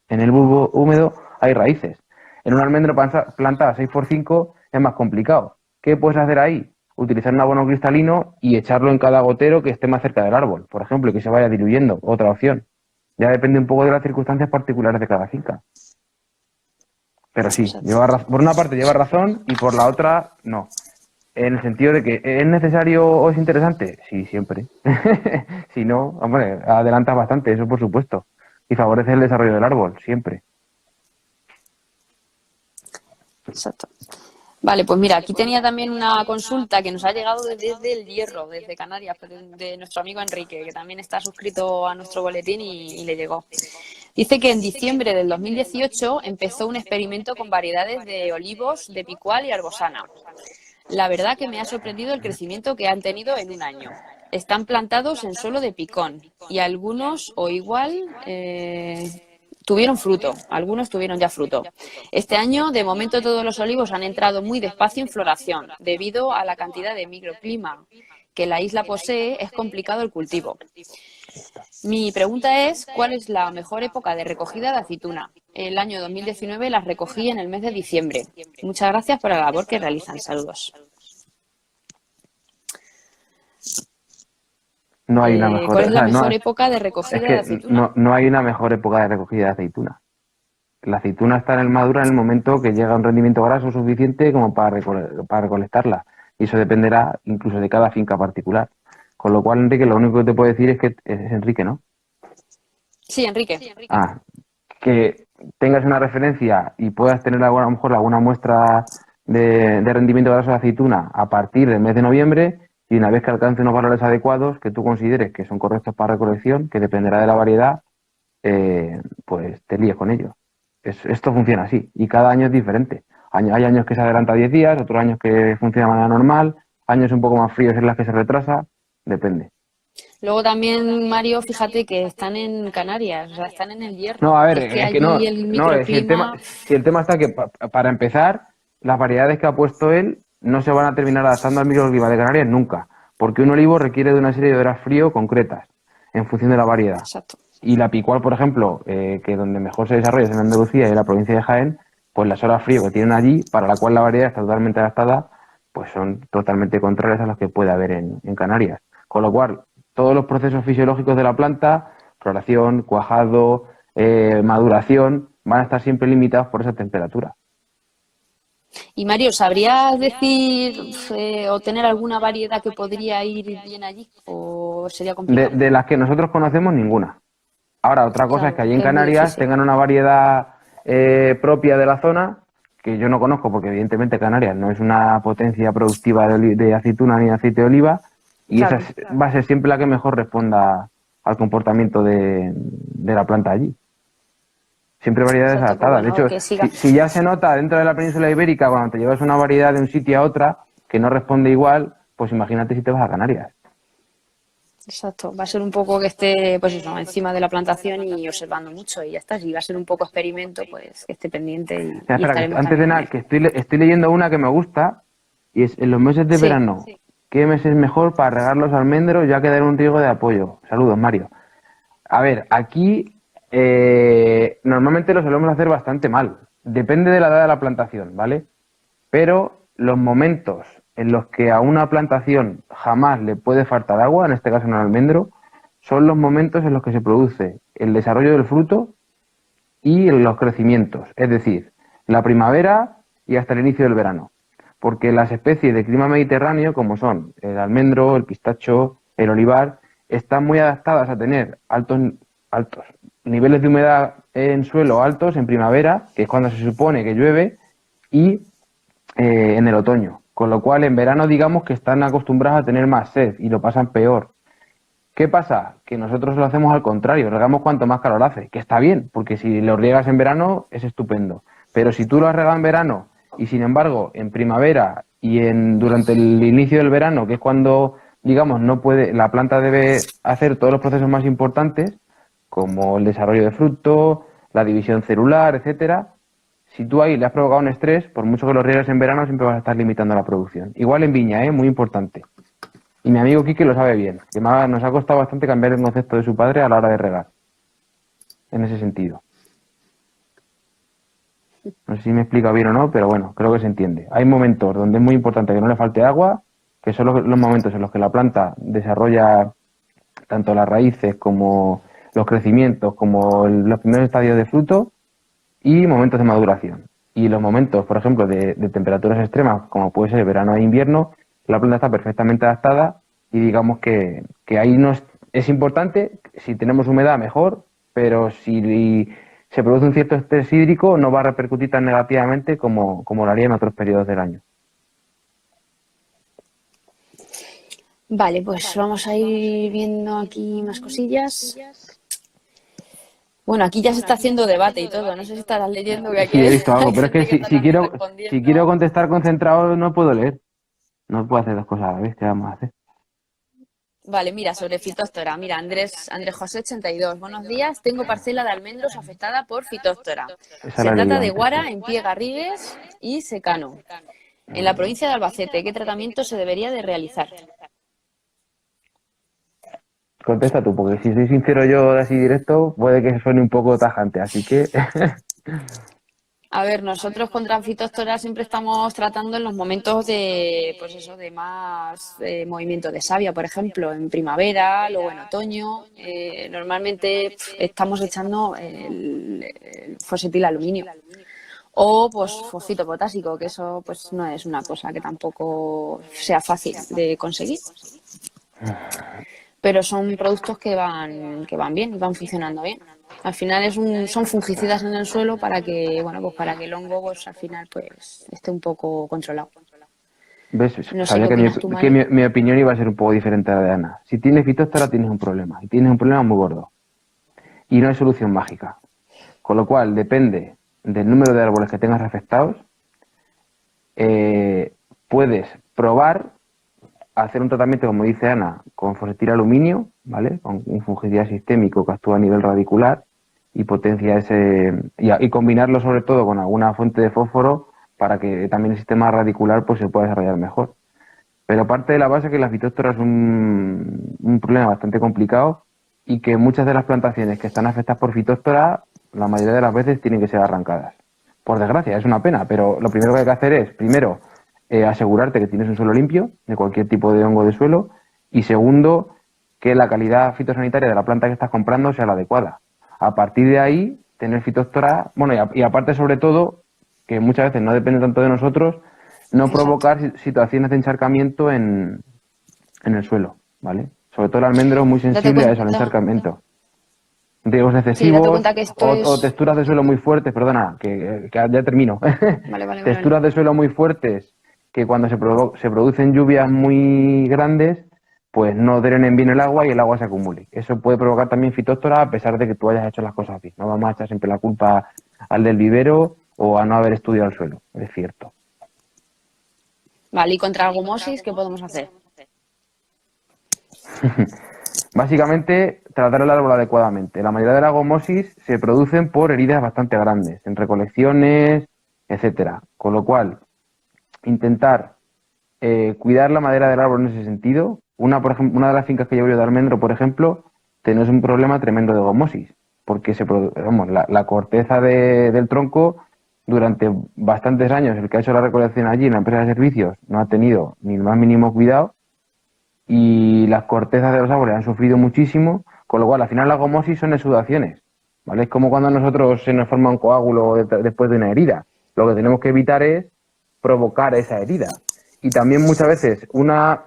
en el bulbo húmedo hay raíces. En un almendro plantado 6x5 es más complicado. ¿Qué puedes hacer ahí? Utilizar un abono cristalino y echarlo en cada gotero que esté más cerca del árbol, por ejemplo, y que se vaya diluyendo. Otra opción. Ya depende un poco de las circunstancias particulares de cada finca. Pero sí, por una parte lleva razón y por la otra no. En el sentido de que es necesario o es interesante, sí, siempre. Si no, hombre, adelantas bastante, eso por supuesto. Y favorece el desarrollo del árbol, siempre. Exacto. Vale, pues mira, aquí tenía también una consulta que nos ha llegado desde El Hierro, desde Canarias, de nuestro amigo Enrique, que también está suscrito a nuestro boletín y le llegó. Dice que en diciembre del 2018 empezó un experimento con variedades de olivos, de picual y arbosana. La verdad que me ha sorprendido el crecimiento que han tenido en un año. Están plantados en suelo de picón y algunos, o igual, tuvieron fruto. Algunos tuvieron ya fruto. Este año, de momento, todos los olivos han entrado muy despacio en floración, debido a la cantidad de microclima que la isla posee, es complicado el cultivo. Mi pregunta es, ¿cuál es la mejor época de recogida de aceituna? El año 2019 las recogí en el mes de diciembre. Muchas gracias por la labor que realizan. Saludos. No hay una mejor, ¿Cuál es o la sea, mejor época de recogida de aceituna? no hay una mejor época de recogida de aceituna. La aceituna está en el madura en el momento que llega a un rendimiento graso suficiente como para recolectarla. Y eso dependerá incluso de cada finca particular. Con lo cual, Enrique, lo único que te puedo decir es que es Enrique, ¿no? Sí, Enrique. Ah, que tengas una referencia y puedas tener a lo mejor alguna muestra de rendimiento graso de aceituna a partir del mes de noviembre y una vez que alcance unos valores adecuados que tú consideres que son correctos para recolección, que dependerá de la variedad, pues te líes con ello. Esto funciona así y cada año es diferente. Hay años que se adelanta 10 días, otros años que funciona de manera normal, años un poco más fríos en las que se retrasa, depende. Luego también, Mario, fíjate que están en Canarias, o sea, están en El Hierro. No, a ver, Es que es que no, allí el no, microclima... si el tema está que para empezar, las variedades que ha puesto él no se van a terminar adaptando al microclima de Canarias nunca, porque un olivo requiere de una serie de horas frío concretas en función de la variedad. Exacto. Y la picual, por ejemplo, que donde mejor se desarrolla es en Andalucía y en la provincia de Jaén, pues las horas frío que tienen allí, para la cual la variedad está totalmente adaptada, pues son totalmente contrarias a los que puede haber en Canarias. Con lo cual, todos los procesos fisiológicos de la planta, floración, cuajado, maduración, van a estar siempre limitados por esa temperatura. Y Mario, ¿sabrías decir o tener alguna variedad que podría ir bien allí? ¿O sería complicado? De las que nosotros conocemos, ninguna. Ahora, otra cosa es Claro, que allí en que es muy Canarias difícil. tengan una variedad propia de la zona, que yo no conozco, porque evidentemente Canarias no es una potencia productiva de aceituna ni de aceite de oliva, y esa Claro. va a ser siempre la que mejor responda al comportamiento de la planta allí. Siempre variedades Exacto, pues adaptadas. De bueno, hecho, que siga. si ya se nota dentro de la península ibérica, cuando te llevas una variedad de un sitio a otra que no responde igual, pues imagínate si te vas a Canarias. Exacto, va a ser un poco que esté, pues eso, encima de la plantación y observando mucho y ya está. Si va a ser un poco experimento, pues que esté pendiente Espera, y espera, que estaremos antes también de con nada, él. que estoy leyendo una que me gusta, y es en los meses de Sí, verano, ¿qué mes es mejor para regar los almendros ya que dar un riego de apoyo? Saludos, Mario. A ver, aquí normalmente lo solemos hacer bastante mal. Depende de la edad de la plantación, ¿vale? Pero los momentos en los que a una plantación jamás le puede faltar agua, en este caso en el almendro, son los momentos en los que se produce el desarrollo del fruto y los crecimientos, es decir, la primavera y hasta el inicio del verano. Porque las especies de clima mediterráneo, como son el almendro, el pistacho, el olivar, están muy adaptadas a tener altos niveles de humedad en suelo altos en primavera, que es cuando se supone que llueve, y en el otoño. Con lo cual, en verano, digamos que están acostumbrados a tener más sed y lo pasan peor. ¿Qué pasa? Que nosotros lo hacemos al contrario, regamos cuanto más calor hace, que está bien, porque si lo riegas en verano es estupendo. Pero si tú lo has regado en verano y sin embargo en primavera y durante el inicio del verano, que es cuando, digamos, no puede, la planta debe hacer todos los procesos más importantes, como el desarrollo de fruto, la división celular, etcétera, si tú ahí le has provocado un estrés, por mucho que lo riegues en verano, siempre vas a estar limitando la producción. Igual en viña, muy importante. Y mi amigo Quique lo sabe bien, que nos ha costado bastante cambiar el concepto de su padre a la hora de regar, en ese sentido. No sé si me explica bien o no, pero bueno, creo que se entiende. Hay momentos donde es muy importante que no le falte agua, que son los momentos en los que la planta desarrolla tanto las raíces como los crecimientos, como los primeros estadios de fruto, y momentos de maduración. Y los momentos, por ejemplo, de temperaturas extremas, como puede ser verano e invierno, la planta está perfectamente adaptada y digamos que ahí no es importante, si tenemos humedad mejor, pero si se produce un cierto estrés hídrico no va a repercutir tan negativamente como lo haría en otros periodos del año. vale, pues vamos a ir viendo aquí más cosillas. Bueno, aquí ya se está haciendo debate y todo. No sé si estarás leyendo que aquí Sí, he hay, visto algo, hay pero es que gente que está también si quiero respondiendo. contestar concentrado no puedo leer. No puedo hacer dos cosas a la vez, ¿qué vamos a hacer? Vale, mira, sobre Fitóstora. Mira, Andrés José 82. Buenos días. Tengo parcela de almendros afectada por Fitóstora. Esa la Se he trata leído de antes, sí. Guara en Pie Garrigues y Secano. En la provincia de Albacete, ¿qué tratamiento se debería de realizar? Contesta tú, porque si soy sincero yo así directo, puede que suene un poco tajante, así que A ver, nosotros contra Fitóstora siempre estamos tratando en los momentos de, pues eso, de más movimiento de savia, por ejemplo, en primavera, luego en otoño. Normalmente estamos echando el fosfatil aluminio. O pues fosfito potásico, que eso pues no es una cosa que tampoco sea fácil de conseguir. Pero son productos que van bien y van funcionando bien. Al final son fungicidas en el suelo para que, bueno, pues para que el hongo pues al final pues esté un poco controlado. ves, No sé sabía qué que, mi, opinas tú, que Mario. mi opinión iba a ser un poco diferente a la de Ana. Si tienes fitóstora tienes un problema, y tienes un problema muy gordo, y no hay solución mágica. Con lo cual depende del número de árboles que tengas afectados, eh, puedes probar a hacer un tratamiento, como dice Ana, con fosfatil aluminio, ¿vale? Con un fungicida sistémico que actúa a nivel radicular y potencia y combinarlo sobre todo con alguna fuente de fósforo para que también el sistema radicular pues se pueda desarrollar mejor. Pero parte de la base es que la fitóstora es un problema bastante complicado y que muchas de las plantaciones que están afectadas por fitóstora, la mayoría de las veces tienen que ser arrancadas. Por desgracia, es una pena, pero lo primero que hay que hacer es, primero, asegurarte que tienes un suelo limpio de cualquier tipo de hongo de suelo. Y segundo, que la calidad fitosanitaria de la planta que estás comprando sea la adecuada. A partir de ahí, tener fitophthora, bueno, y aparte sobre todo, que muchas veces no depende tanto de nosotros, no Exacto. provocar situaciones de encharcamiento en el suelo, ¿vale? Sobre todo el almendro es muy Date sensible a eso, al cuenta, encharcamiento. Riegos sí, date excesivos cuenta que esto o es... texturas de suelo muy fuertes, perdona, que ya termino. Vale, vale, vale, vale. Texturas de suelo muy fuertes que cuando se producen lluvias muy grandes, pues no drenen bien el agua y el agua se acumule. Eso puede provocar también fitóctora a pesar de que tú hayas hecho las cosas bien. No vamos a echar siempre la culpa al del vivero o a no haber estudiado el suelo, es cierto. Vale, y contra la gomosis, ¿qué podemos hacer? Básicamente, tratar el árbol adecuadamente. La mayoría de las gomosis se producen por heridas bastante grandes, en recolecciones, etcétera. Con lo cual, intentar cuidar la madera del árbol en ese sentido. Por ejemplo, una de las fincas que llevo yo de almendro, por ejemplo, tenemos un problema tremendo de gomosis, porque vamos, la corteza del tronco durante bastantes años, el que ha hecho la recolección allí en la empresa de servicios no ha tenido ni el más mínimo cuidado y las cortezas de los árboles han sufrido muchísimo, con lo cual al final las gomosis son exudaciones, ¿vale? Es como cuando a nosotros se nos forma un coágulo después de una herida. Lo que tenemos que evitar es provocar esa herida. Y también muchas veces una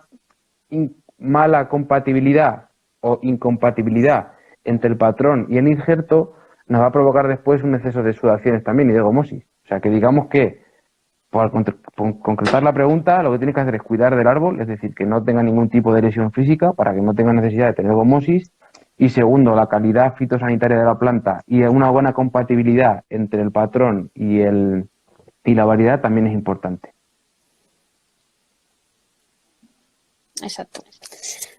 mala compatibilidad o incompatibilidad entre el patrón y el injerto nos va a provocar después un exceso de sudaciones también y de gomosis. O sea que digamos que, por concretar la pregunta, lo que tienes que hacer es cuidar del árbol, es decir, que no tenga ningún tipo de lesión física para que no tenga necesidad de tener gomosis. Y segundo, la calidad fitosanitaria de la planta y una buena compatibilidad entre el patrón y la variedad también es importante. Exacto.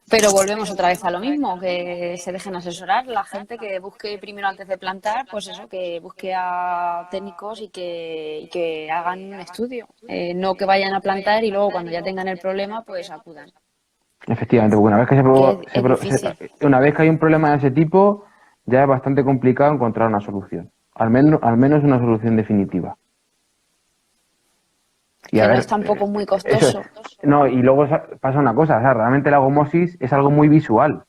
Pero volvemos otra vez a lo mismo, que se dejen asesorar la gente que busque primero antes de plantar, pues eso, que busque a técnicos y que hagan un estudio. No que vayan a plantar y luego cuando ya tengan el problema, pues acudan. Efectivamente, porque una vez que Que es difícil. una vez que hay un problema de ese tipo, ya es bastante complicado encontrar una solución. Al menos una solución definitiva. Y a Que no ver, es tampoco muy eso es. costoso. No, y luego pasa una cosa, o sea, realmente la gomosis es algo muy visual,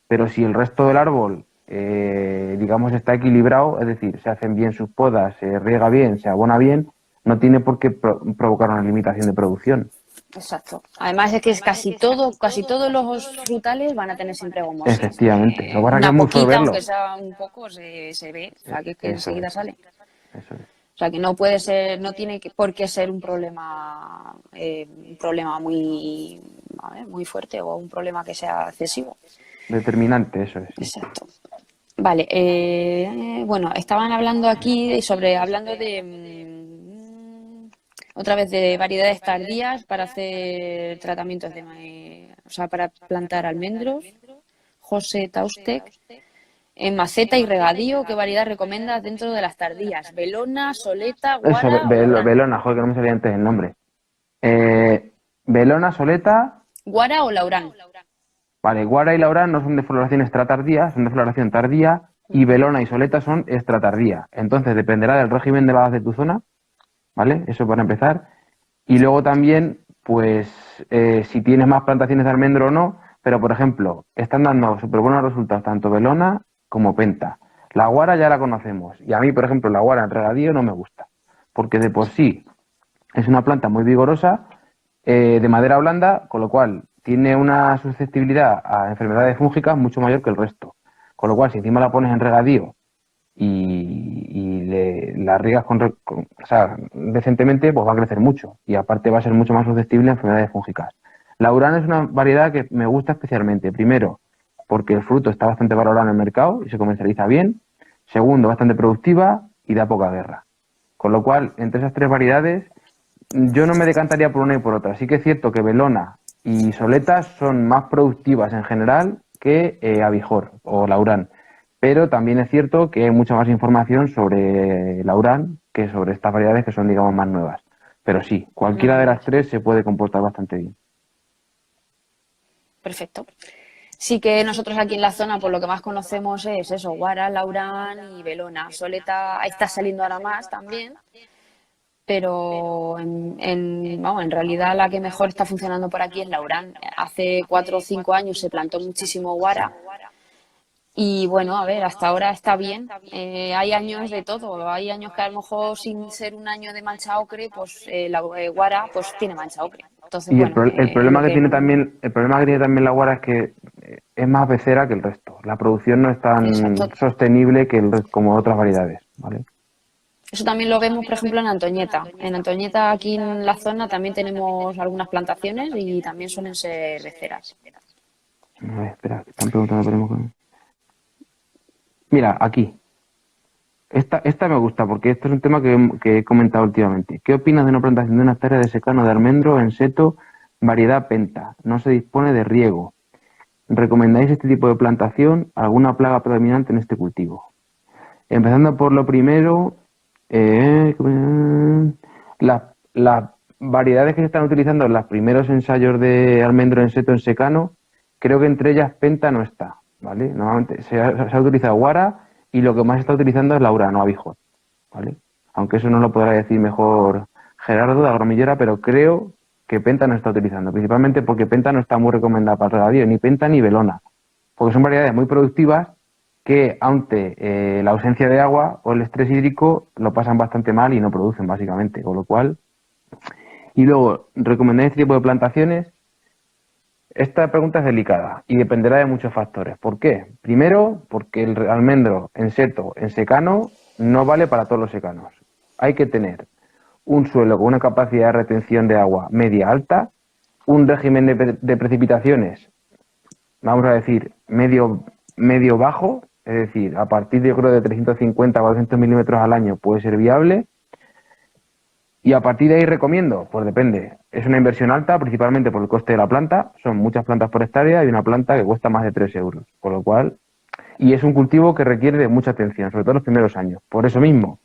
pero si el resto del árbol, digamos, está equilibrado, es decir, se hacen bien sus podas, se riega bien, se abona bien, no tiene por qué provocar una limitación de producción. Exacto. Además es que es casi todos los frutales van a tener siempre gomosis. Efectivamente. Lo que pasa es que es Una muy feo poquita, verlo. aunque sea un poco, se ve. O sea, que Eso enseguida es, sale. eso es. O sea, que no puede ser, no tiene por qué ser un problema muy, a ver, muy fuerte o un problema que sea excesivo. Determinante, eso es, sí. Exacto. Vale, bueno, estaban hablando aquí hablando de, otra vez de variedades tardías para hacer tratamientos o sea, para plantar almendros. José Taustec. En maceta y regadío, ¿qué variedad recomiendas dentro de las tardías? ¿Belona, Soleta, Eso, Guara o Laurán? Belona, joder, que no me salía antes el nombre. Belona, Soleta, ¿Guara o Laurán? vale, Guara y Laurán no son de floración extratardía, son de floración tardía, y Belona y Soleta son extratardía. Entonces dependerá del régimen de heladas de tu zona, ¿vale? Eso para empezar. Y luego también, pues, si tienes más plantaciones de almendro o no, pero por ejemplo, están dando súper buenos resultados tanto Belona como Penta. La Guara ya la conocemos, y a mí, por ejemplo, la Guara en regadío no me gusta, porque de por sí es una planta muy vigorosa, de madera blanda, con lo cual tiene una susceptibilidad a enfermedades fúngicas mucho mayor que el resto. Con lo cual, si encima la pones en regadío y la riegas o sea, decentemente, pues va a crecer mucho. Y aparte va a ser mucho más susceptible a enfermedades fúngicas. La Urana es una variedad que me gusta especialmente. Primero, porque el fruto está bastante valorado en el mercado y se comercializa bien. Segundo, bastante productiva y da poca guerra. Con lo cual, entre esas tres variedades, yo no me decantaría por una y por otra. Sí que es cierto que Belona y Soleta son más productivas en general que Abijor o Laurán. Pero también es cierto que hay mucha más información sobre Laurán que sobre estas variedades que son, digamos, más nuevas. Pero sí, cualquiera de las tres se puede comportar bastante bien. Perfecto. Sí que nosotros aquí en la zona, por lo que más conocemos es eso, Guara, Laurán y Belona. Soleta está saliendo ahora más también. pero vamos, en realidad la que mejor está funcionando por aquí es la Urán. Hace 4 o 5 años se plantó muchísimo guara y bueno, a ver, hasta ahora está bien. Hay años de todo, hay años que a lo mejor sin ser un año de mancha ocre, pues la guara pues tiene mancha ocre. Entonces, Y bueno, el es problema lo que que... tiene también, el problema que tiene también la guara es que es más becera que el resto. La producción no es tan Exacto. sostenible que como otras variedades, ¿vale? Eso también lo vemos, por ejemplo, en Antoñeta. En Antoñeta, aquí en la zona, también tenemos algunas plantaciones y también suelen ser beceras. A ver, espera, que están preguntando por el- Mira, aquí. Esta me gusta porque esto es un tema que he comentado últimamente. ¿Qué opinas de una plantación de una hectárea de secano de almendro en seto, variedad penta? No se dispone de riego. ¿Recomendáis este tipo de plantación? ¿Alguna plaga predominante en este cultivo? Empezando por lo primero, las variedades que se están utilizando en los primeros ensayos de almendro en seto en secano, creo que entre ellas penta no está, ¿vale? Normalmente se ha utilizado guara y lo que más se está utilizando es laura, no abijón, ¿vale? Aunque eso no lo podrá decir mejor Gerardo de Agromillera, pero creo que penta no está utilizando, principalmente porque penta no está muy recomendada para el regadío, ni penta ni velona, porque son variedades muy productivas que ante la ausencia de agua o el estrés hídrico lo pasan bastante mal y no producen básicamente, con lo cual... Y luego, ¿recomendáis este tipo de plantaciones? Esta pregunta es delicada y dependerá de muchos factores. ¿Por qué? Primero, porque el almendro en seto, en secano, no vale para todos los secanos. Hay que tener un suelo con una capacidad de retención de agua media alta, un régimen de precipitaciones, vamos a decir, medio bajo, es decir, a partir de, yo creo, de 350 o 400 milímetros al año puede ser viable. Y a partir de ahí recomiendo, pues depende. Es una inversión alta, principalmente por el coste de la planta. Son muchas plantas por hectárea y una planta que cuesta más de 3 euros. Con lo cual, y es un cultivo que requiere de mucha atención, sobre todo los primeros años. Por eso mismo,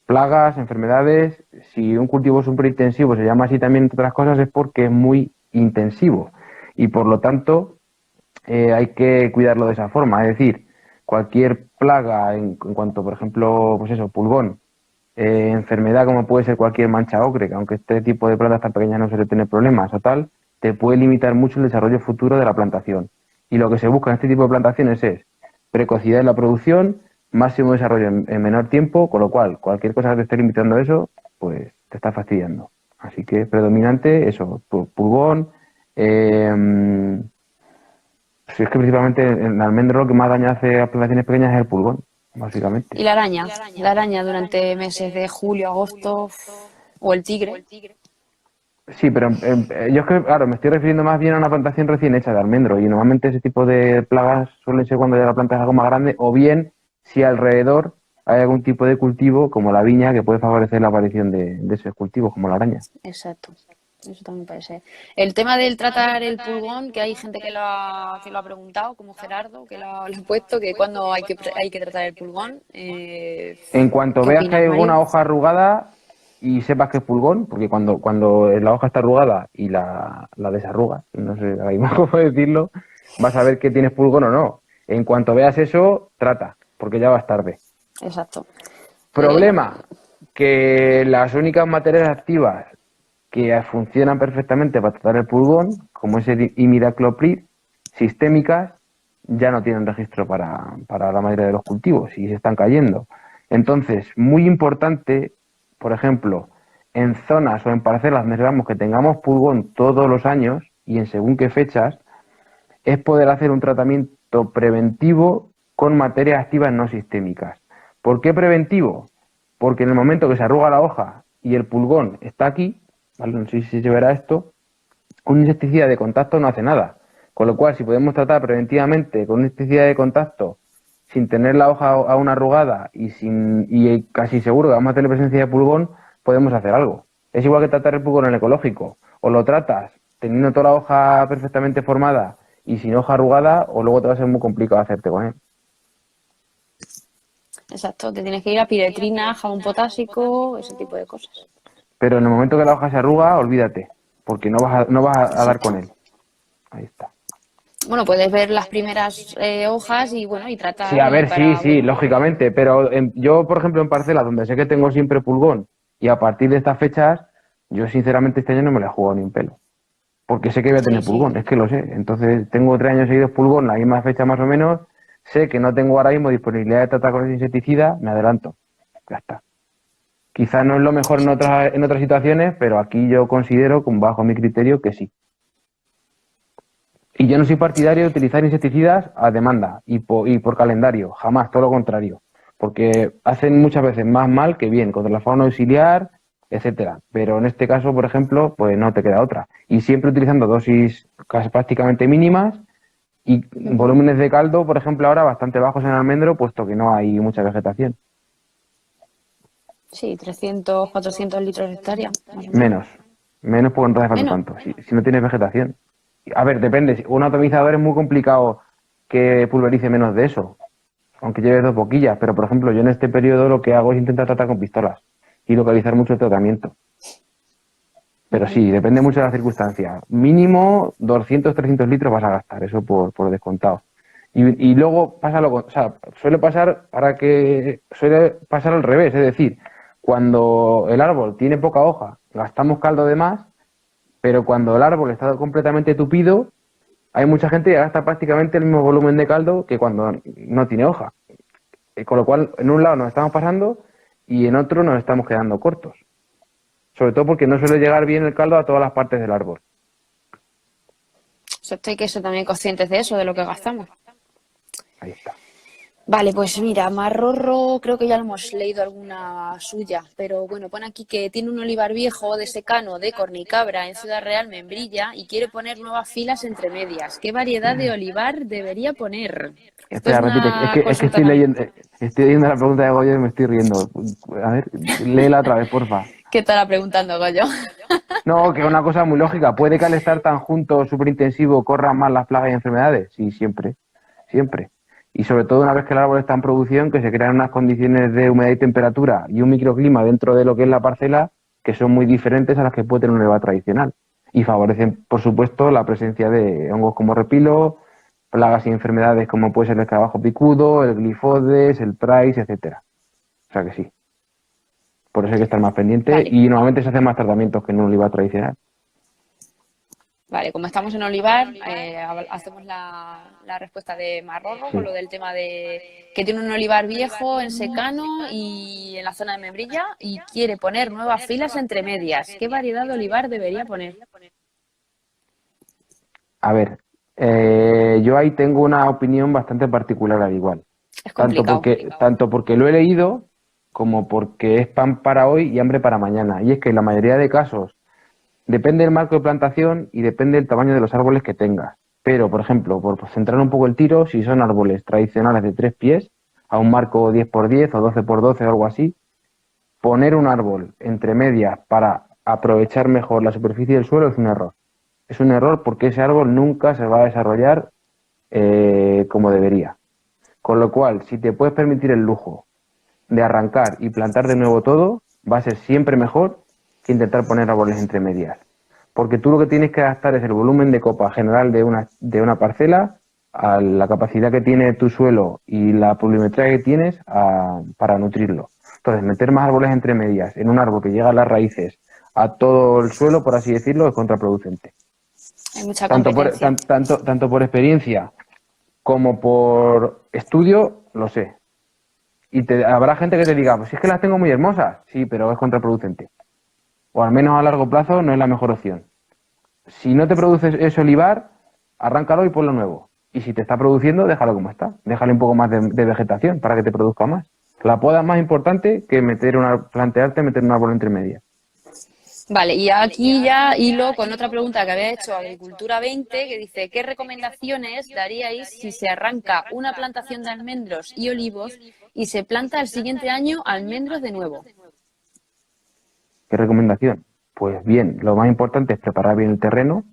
plagas, enfermedades, si un cultivo súper intensivo se llama así también, entre otras cosas, es porque es muy intensivo. Y por lo tanto, hay que cuidarlo de esa forma. Es decir, cualquier plaga en cuanto, por ejemplo, pues eso, pulgón, enfermedad como puede ser cualquier mancha ocre, que aunque este tipo de plantas tan pequeñas no suele tener problemas o tal, te puede limitar mucho el desarrollo futuro de la plantación. Y lo que se busca en este tipo de plantaciones es precocidad en la producción, máximo desarrollo en menor tiempo, con lo cual cualquier cosa que te esté limitando eso, pues te está fastidiando. Así que predominante eso, pulgón, si es que principalmente en almendro lo que más daño hace a plantaciones pequeñas es el pulgón, básicamente. Y la araña durante meses de julio, agosto o el tigre. Sí, pero yo es que, claro, me estoy refiriendo más bien a una plantación recién hecha de almendro y normalmente ese tipo de plagas suelen ser cuando ya la planta es algo más grande o bien si alrededor hay algún tipo de cultivo como la viña que puede favorecer la aparición de esos cultivos como la araña. Exacto. Eso también puede ser. El tema del tratar el pulgón, que hay gente que lo ha preguntado, como Gerardo, que lo ha puesto, que cuando hay que tratar el pulgón. En cuanto ¿Qué veas que opinas, hay Mario? alguna hoja arrugada y sepas que es pulgón, porque cuando la hoja está arrugada y la desarrugas, no sé ahora mismo cómo decirlo, vas a ver que tienes pulgón o no. En cuanto veas eso, trata, porque ya vas tarde. Exacto. Eh, Problema, que las únicas materias activas que funcionan perfectamente para tratar el pulgón, como es el imidacloprid, sistémicas, ya no tienen registro para la mayoría de los cultivos y se están cayendo. Entonces, muy importante, por ejemplo, en zonas o en parcelas donde veamos que tengamos pulgón todos los años y en según qué fechas, es poder hacer un tratamiento preventivo con materias activas no sistémicas. ¿Por qué preventivo? Porque en el momento que se arruga la hoja y el pulgón está aquí, ¿vale? No sé si se verá esto, un insecticida de contacto no hace nada. Con lo cual, si podemos tratar preventivamente con un insecticida de contacto sin tener la hoja aún arrugada y casi seguro que vamos a tener presencia de pulgón, podemos hacer algo. Es igual que tratar el pulgón en el ecológico. O lo tratas teniendo toda la hoja perfectamente formada y sin hoja arrugada, o luego te va a ser muy complicado hacerte con él. exacto, te tienes que ir a piretrina, jabón potásico, ese tipo de cosas. Pero en el momento que la hoja se arruga, olvídate, porque no vas a dar con Exacto. él. Ahí está. Bueno, puedes ver las primeras hojas y bueno, y Sí, tratar a y ver, sí, para, sí, bueno, lógicamente, pero yo, por ejemplo, en parcelas donde sé que tengo siempre pulgón Y a partir de estas fechas, yo sinceramente este año no me la he jugado ni un pelo. Porque sé que voy a tener Sí, sí. pulgón, es que lo sé. Entonces tengo 3 años seguidos pulgón, la misma fecha más o menos. Sé que no tengo ahora mismo disponibilidad de tratar con ese insecticida, me adelanto. Ya está. Quizás no es lo mejor en otras situaciones, pero aquí yo considero, bajo mi criterio, que sí. Y yo no soy partidario de utilizar insecticidas a demanda y por calendario, jamás, todo lo contrario. Porque hacen muchas veces más mal que bien contra la fauna auxiliar, etcétera. Pero en este caso, por ejemplo, pues no te queda otra. Y siempre utilizando dosis casi prácticamente mínimas y Ujú. volúmenes de caldo, por ejemplo, ahora bastante bajos en almendro, puesto que no hay mucha vegetación. Sí, 300, 400 litros de hectárea, más o menos. Menos, menos porque no te hace falta Menos. tanto, si no tienes vegetación. A ver, depende, un atomizador es muy complicado que pulverice menos de eso, aunque lleves 2 boquillas, pero por ejemplo yo en este periodo lo que hago es intentar tratar con pistolas y localizar mucho el tratamiento. Pero Ujú. sí, depende mucho de las circunstancias. Mínimo 200, 300 litros vas a gastar, eso por descontado. Y luego pasa o sea, suele pasar al revés, es decir, cuando el árbol tiene poca hoja, gastamos caldo de más, pero cuando el árbol está completamente tupido, hay mucha gente que gasta prácticamente el mismo volumen de caldo que cuando no tiene hoja. Con lo cual, en un lado nos estamos pasando y en otro nos estamos quedando cortos. Sobre todo porque no suele llegar bien el caldo a todas las partes del árbol. O sea, estoy que ser también conscientes de eso, de lo que gastamos. Ahí está. Vale, pues mira, Marrorro creo que ya lo hemos leído alguna suya, pero bueno, pone aquí que tiene un olivar viejo de secano de Cornicabra en Ciudad Real, Membrilla, y quiere poner nuevas filas entre medias. ¿Qué variedad de olivar debería poner? Esto es Espera, repite, una es que consulta también. estoy leyendo la pregunta de Goyo y me estoy riendo. A ver, léela otra vez, porfa. ¿Qué estará preguntando, Goyo? No, que es una cosa muy lógica. ¿Puede que al estar tan junto, súper intensivo, corran más las plagas y enfermedades? Sí, siempre, siempre. Y sobre todo una vez que el árbol está en producción, que se crean unas condiciones de humedad y temperatura y un microclima dentro de lo que es la parcela que son muy diferentes a las que puede tener un olivar tradicional. Y favorecen, por supuesto, la presencia de hongos como repilo, plagas y enfermedades como puede ser el escarabajo picudo, el glifodes, el price, etcétera. O sea que sí. Por eso hay que estar más pendiente Vale, y normalmente se hacen más tratamientos que en un olivar tradicional. vale, como estamos en olivar, hacemos la respuesta de Marrorro Sí. con lo del tema de que tiene un olivar viejo en secano y en la zona de Membrilla y quiere poner nuevas filas entre medias. ¿Qué variedad de olivar debería poner? A ver, yo ahí tengo una opinión bastante particular al igual. Es Tanto complicado. porque, tanto porque lo he leído como porque es pan para hoy y hambre para mañana. Y es que en la mayoría de casos depende del marco de plantación y depende del tamaño de los árboles que tengas. Pero, por ejemplo, por centrar un poco el tiro, si son árboles tradicionales de 3 pies, a un marco 10 por 10 o 12 por 12 o algo así, poner un árbol entre medias para aprovechar mejor la superficie del suelo es un error. Es un error porque ese árbol nunca se va a desarrollar como debería. Con lo cual, si te puedes permitir el lujo de arrancar y plantar de nuevo todo, va a ser siempre mejor que intentar poner árboles entre medias. Porque tú lo que tienes que adaptar es el volumen de copa general de una parcela a la capacidad que tiene tu suelo y la pluviometría que tienes para nutrirlo. Entonces, meter más árboles entre medias en un árbol que llega a las raíces a todo el suelo, por así decirlo, es contraproducente. Hay mucha Tanto competencia. tanto por experiencia como por estudio, lo sé. Y habrá gente que te diga, pues si es que las tengo muy hermosas. Sí, pero es contraproducente. O al menos a largo plazo no es la mejor opción. Si no te produces ese olivar, arráncalo y ponlo nuevo. Y si te está produciendo, déjalo como está. Déjale un poco más de vegetación para que te produzca más. La poda es más importante que plantearte meter un árbol entre medias. Vale, y aquí ya hilo con otra pregunta que había hecho Agricultura 20, que dice, ¿qué recomendaciones daríais si se arranca una plantación de almendros y olivos y se planta el siguiente año almendros de nuevo? ¿Qué recomendación? Pues bien, lo más importante es preparar bien el terreno.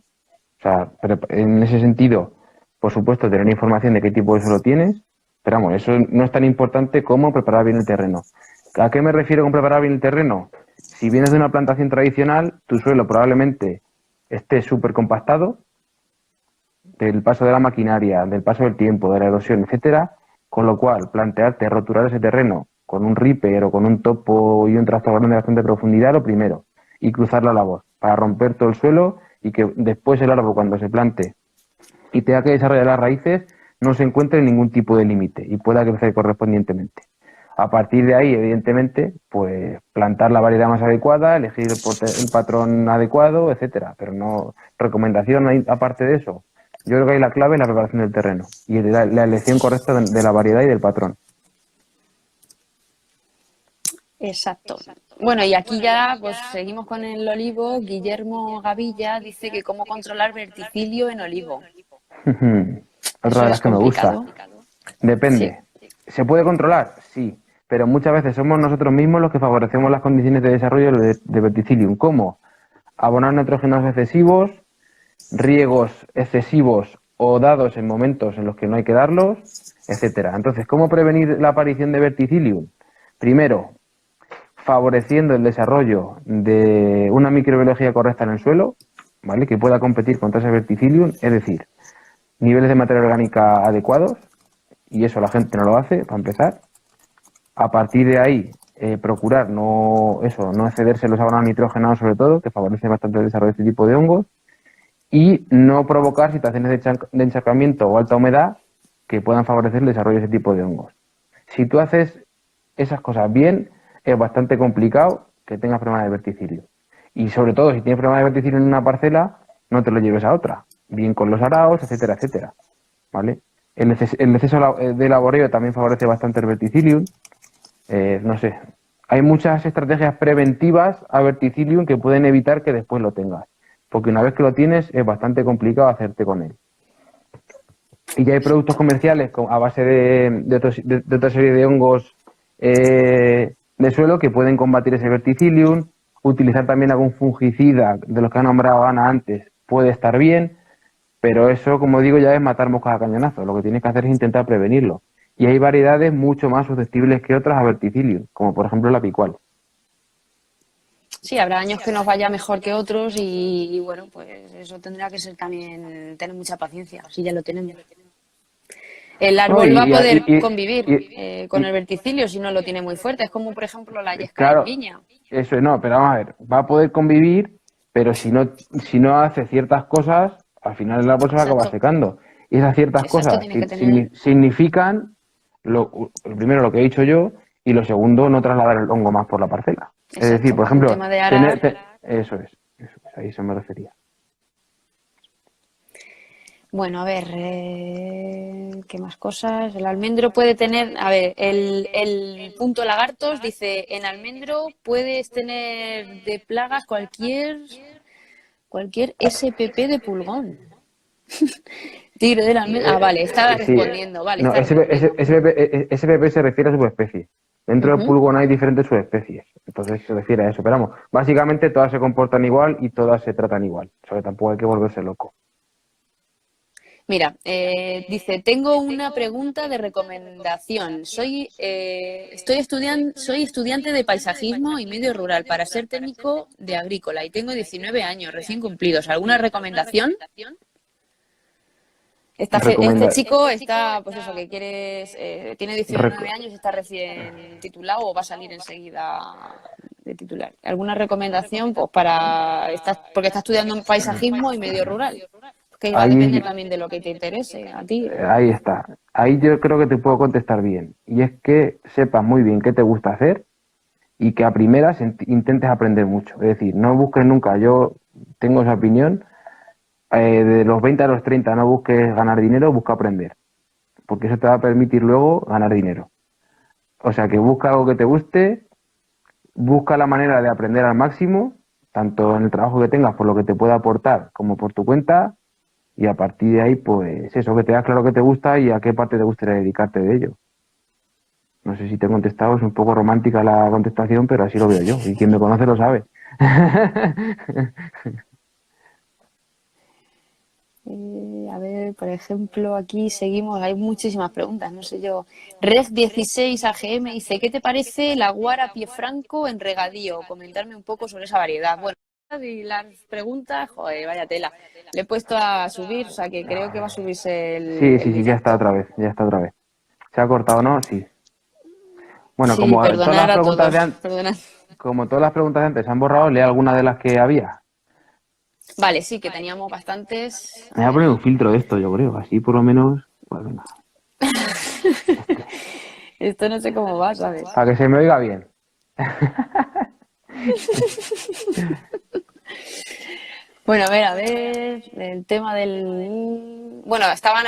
O sea, en ese sentido, por supuesto, tener información de qué tipo de suelo tienes, pero vamos, eso no es tan importante como preparar bien el terreno. ¿A qué me refiero con preparar bien el terreno? Si vienes de una plantación tradicional, tu suelo probablemente esté súper compactado del paso de la maquinaria, del paso del tiempo, de la erosión, etcétera, con lo cual plantearte roturar ese terreno con un ripper o con un topo y un tractor grande de bastante profundidad, lo primero, y cruzar la labor para romper todo el suelo y que después el árbol cuando se plante y tenga que desarrollar las raíces no se encuentre en ningún tipo de límite y pueda crecer correspondientemente. A partir de ahí, evidentemente, pues plantar la variedad más adecuada, elegir el patrón adecuado, etcétera. Pero no, recomendación aparte de eso. Yo creo que ahí la clave es la preparación del terreno y la elección correcta de la variedad y del patrón. Exacto. Bueno, y aquí ya pues seguimos con el olivo. Guillermo Gavilla dice que cómo controlar verticilio en olivo. Otra Eso de es las que me gusta. complicado. Sí. Depende. ¿Se puede controlar? Sí. Pero muchas veces somos nosotros mismos los que favorecemos las condiciones de desarrollo de verticillium. ¿Cómo? Abonar nitrógenos excesivos, riegos excesivos o dados en momentos en los que no hay que darlos, etcétera. Entonces, ¿cómo prevenir la aparición de verticillium? Primero, favoreciendo el desarrollo de una microbiología correcta en el suelo, ¿vale? Que pueda competir contra ese verticillium, es decir, niveles de materia orgánica adecuados, y eso la gente no lo hace, para empezar. A partir de ahí, procurar no excederse los abonos nitrogenados, sobre todo, que favorece bastante el desarrollo de este tipo de hongos, y no provocar situaciones de encharcamiento o alta humedad que puedan favorecer el desarrollo de ese tipo de hongos. Si tú haces esas cosas bien, es bastante complicado que tengas problemas de verticilio. Y sobre todo, si tienes problemas de verticilio en una parcela, no te lo lleves a otra, bien con los araos, etcétera, etcétera. ¿Vale? El exceso de laboreo también favorece bastante el verticillium. No sé, hay muchas estrategias preventivas a verticillium que pueden evitar que después lo tengas, porque una vez que lo tienes es bastante complicado hacerte con él. Y ya hay productos comerciales a base de otra serie de hongos de suelo que pueden combatir ese verticillium. Utilizar también algún fungicida de los que ha nombrado Ana antes puede estar bien, pero eso, como digo, ya es matar moscas a cañonazo. Lo que tienes que hacer es intentar prevenirlo. Y hay variedades mucho más susceptibles que otras a verticillium, como por ejemplo la picual. Sí, habrá años que nos vaya mejor que otros y bueno, pues eso tendrá que ser también tener mucha paciencia, si ya lo tenemos. El No, árbol va a poder convivir con y- el verticilio si no lo tiene muy fuerte. Es como, por ejemplo, la yesca en claro, viña. eso no, pero vamos a ver, va a poder convivir, pero si no hace ciertas cosas, al final el árbol se va a acabar Exacto. secando. Y esas ciertas Exacto, cosas tiene que tener significan, lo primero, lo que he dicho yo, y lo segundo, no trasladar el hongo más por la parcela. Es decir, exacto. por El ejemplo, tema de arar. eso es, ahí se me refería. Bueno, a ver, ¿qué más cosas? El almendro puede tener, a ver, el punto lagartos dice, en almendro puedes tener de plagas cualquier SPP de pulgón. Tigre del almendro. Ah, vale, estaba Sí, respondiendo, vale, no, está respondiendo. SPP se refiere a subespecie. Dentro del Ujú. pulgón hay diferentes subespecies, entonces se refiere a eso. Pero vamos, básicamente todas se comportan igual y todas se tratan igual. O sea, que tampoco hay que volverse loco. Mira, dice, tengo una pregunta de recomendación. Soy estudiante de paisajismo y medio rural para ser técnico de agrícola y tengo 19 años recién cumplidos. ¿Alguna recomendación? Este Recomendar. chico está, pues eso, que tiene 19 Reco- años, está recién titulado o va a salir enseguida de titular. ¿Alguna recomendación? Pues porque está estudiando paisajismo y medio rural. Que va a depender ahí, también de lo que te interese a ti. ahí está. Ahí yo creo que te puedo contestar bien. Y es que sepas muy bien qué te gusta hacer y que a primeras intentes aprender mucho. Es decir, no busques nunca, yo tengo esa opinión, de los 20 a los 30 no busques ganar dinero, busca aprender, porque eso te va a permitir luego ganar dinero. O sea que busca algo que te guste, busca la manera de aprender al máximo, tanto en el trabajo que tengas por lo que te pueda aportar como por tu cuenta, y a partir de ahí, pues eso, que te das claro que te gusta y a qué parte te gustaría dedicarte de ello. No sé si te he contestado, es un poco romántica la contestación, pero así lo veo yo, y quien me conoce lo sabe. A ver, por ejemplo, aquí seguimos, hay muchísimas preguntas, no sé yo. Red16 AGM dice, ¿qué te parece la guara pie franco en regadío? Comentarme un poco sobre esa variedad. Bueno, y las preguntas, joder, vaya tela. Le he puesto a subir, o sea que creo que va a subirse Sí, el sí, sí, ya está directo. otra vez, ya está otra vez. ¿Se ha cortado o no? Sí. Bueno, Sí, como todas las perdonar a preguntas de todos. antes, Perdonad. como todas las preguntas de antes se han borrado, lee alguna de las que había. Vale, sí, que teníamos bastantes. Me A voy a ver. poner un filtro de esto, yo creo, así por lo menos, pues venga, Esto no sé cómo va, ¿sabes? para que se me oiga bien. Bueno, a ver, el tema del... Bueno,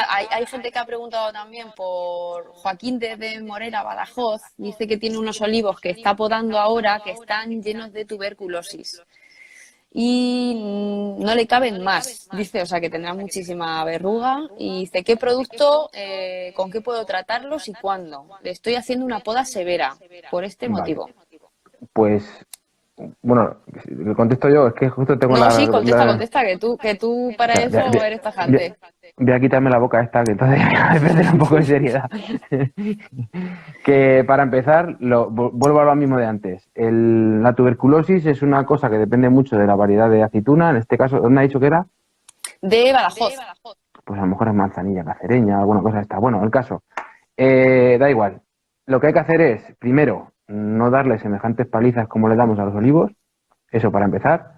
hay gente que ha preguntado también por Joaquín desde Morera, Badajoz. Dice que tiene unos olivos que está podando ahora que están llenos de tuberculosis. Y no le caben más, dice, o sea que tendrá muchísima verruga. Y dice, ¿qué producto, con qué puedo tratarlos y cuándo? Le estoy haciendo una poda severa por este Vale, motivo. pues, bueno, le contesto yo, es que justo tengo No, sí, la, contesta, que tú para sea, eso eres voy tajante. voy a quitarme la boca esta, que entonces me perder un poco de seriedad. Que para empezar, vuelvo a lo mismo de antes. La tuberculosis es una cosa que depende mucho de la variedad de aceituna. En este caso, ¿dónde ha dicho que era? De Badajoz. Pues a lo mejor es manzanilla cacereña, alguna cosa de esta. Bueno, el caso. Da igual. Lo que hay que hacer es, primero, no darle semejantes palizas como le damos a los olivos. Eso para empezar.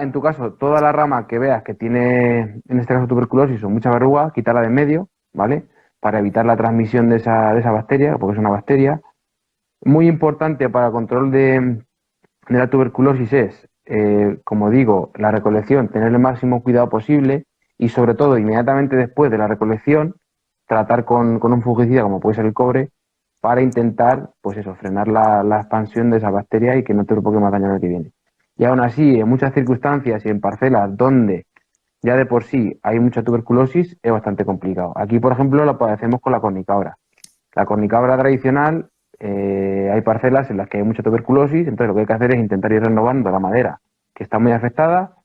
En tu caso, toda la rama que veas que tiene, en este caso, tuberculosis o mucha verruga, quitarla de en medio, ¿vale? Para evitar la transmisión de esa bacteria, porque es una bacteria. Muy importante para el control de la tuberculosis es, como digo, la recolección, tener el máximo cuidado posible y sobre todo, inmediatamente después de la recolección, tratar con un fungicida, como puede ser el cobre, para intentar, pues eso, frenar la expansión de esa bacteria y que no te provoque más daño en el que viene. Y aún así, en muchas circunstancias y en parcelas donde ya de por sí hay mucha tuberculosis, es bastante complicado. Aquí, por ejemplo, lo padecemos con la cornicabra. La cornicabra tradicional, hay parcelas en las que hay mucha tuberculosis, entonces lo que hay que hacer es intentar ir renovando la madera que está muy afectada,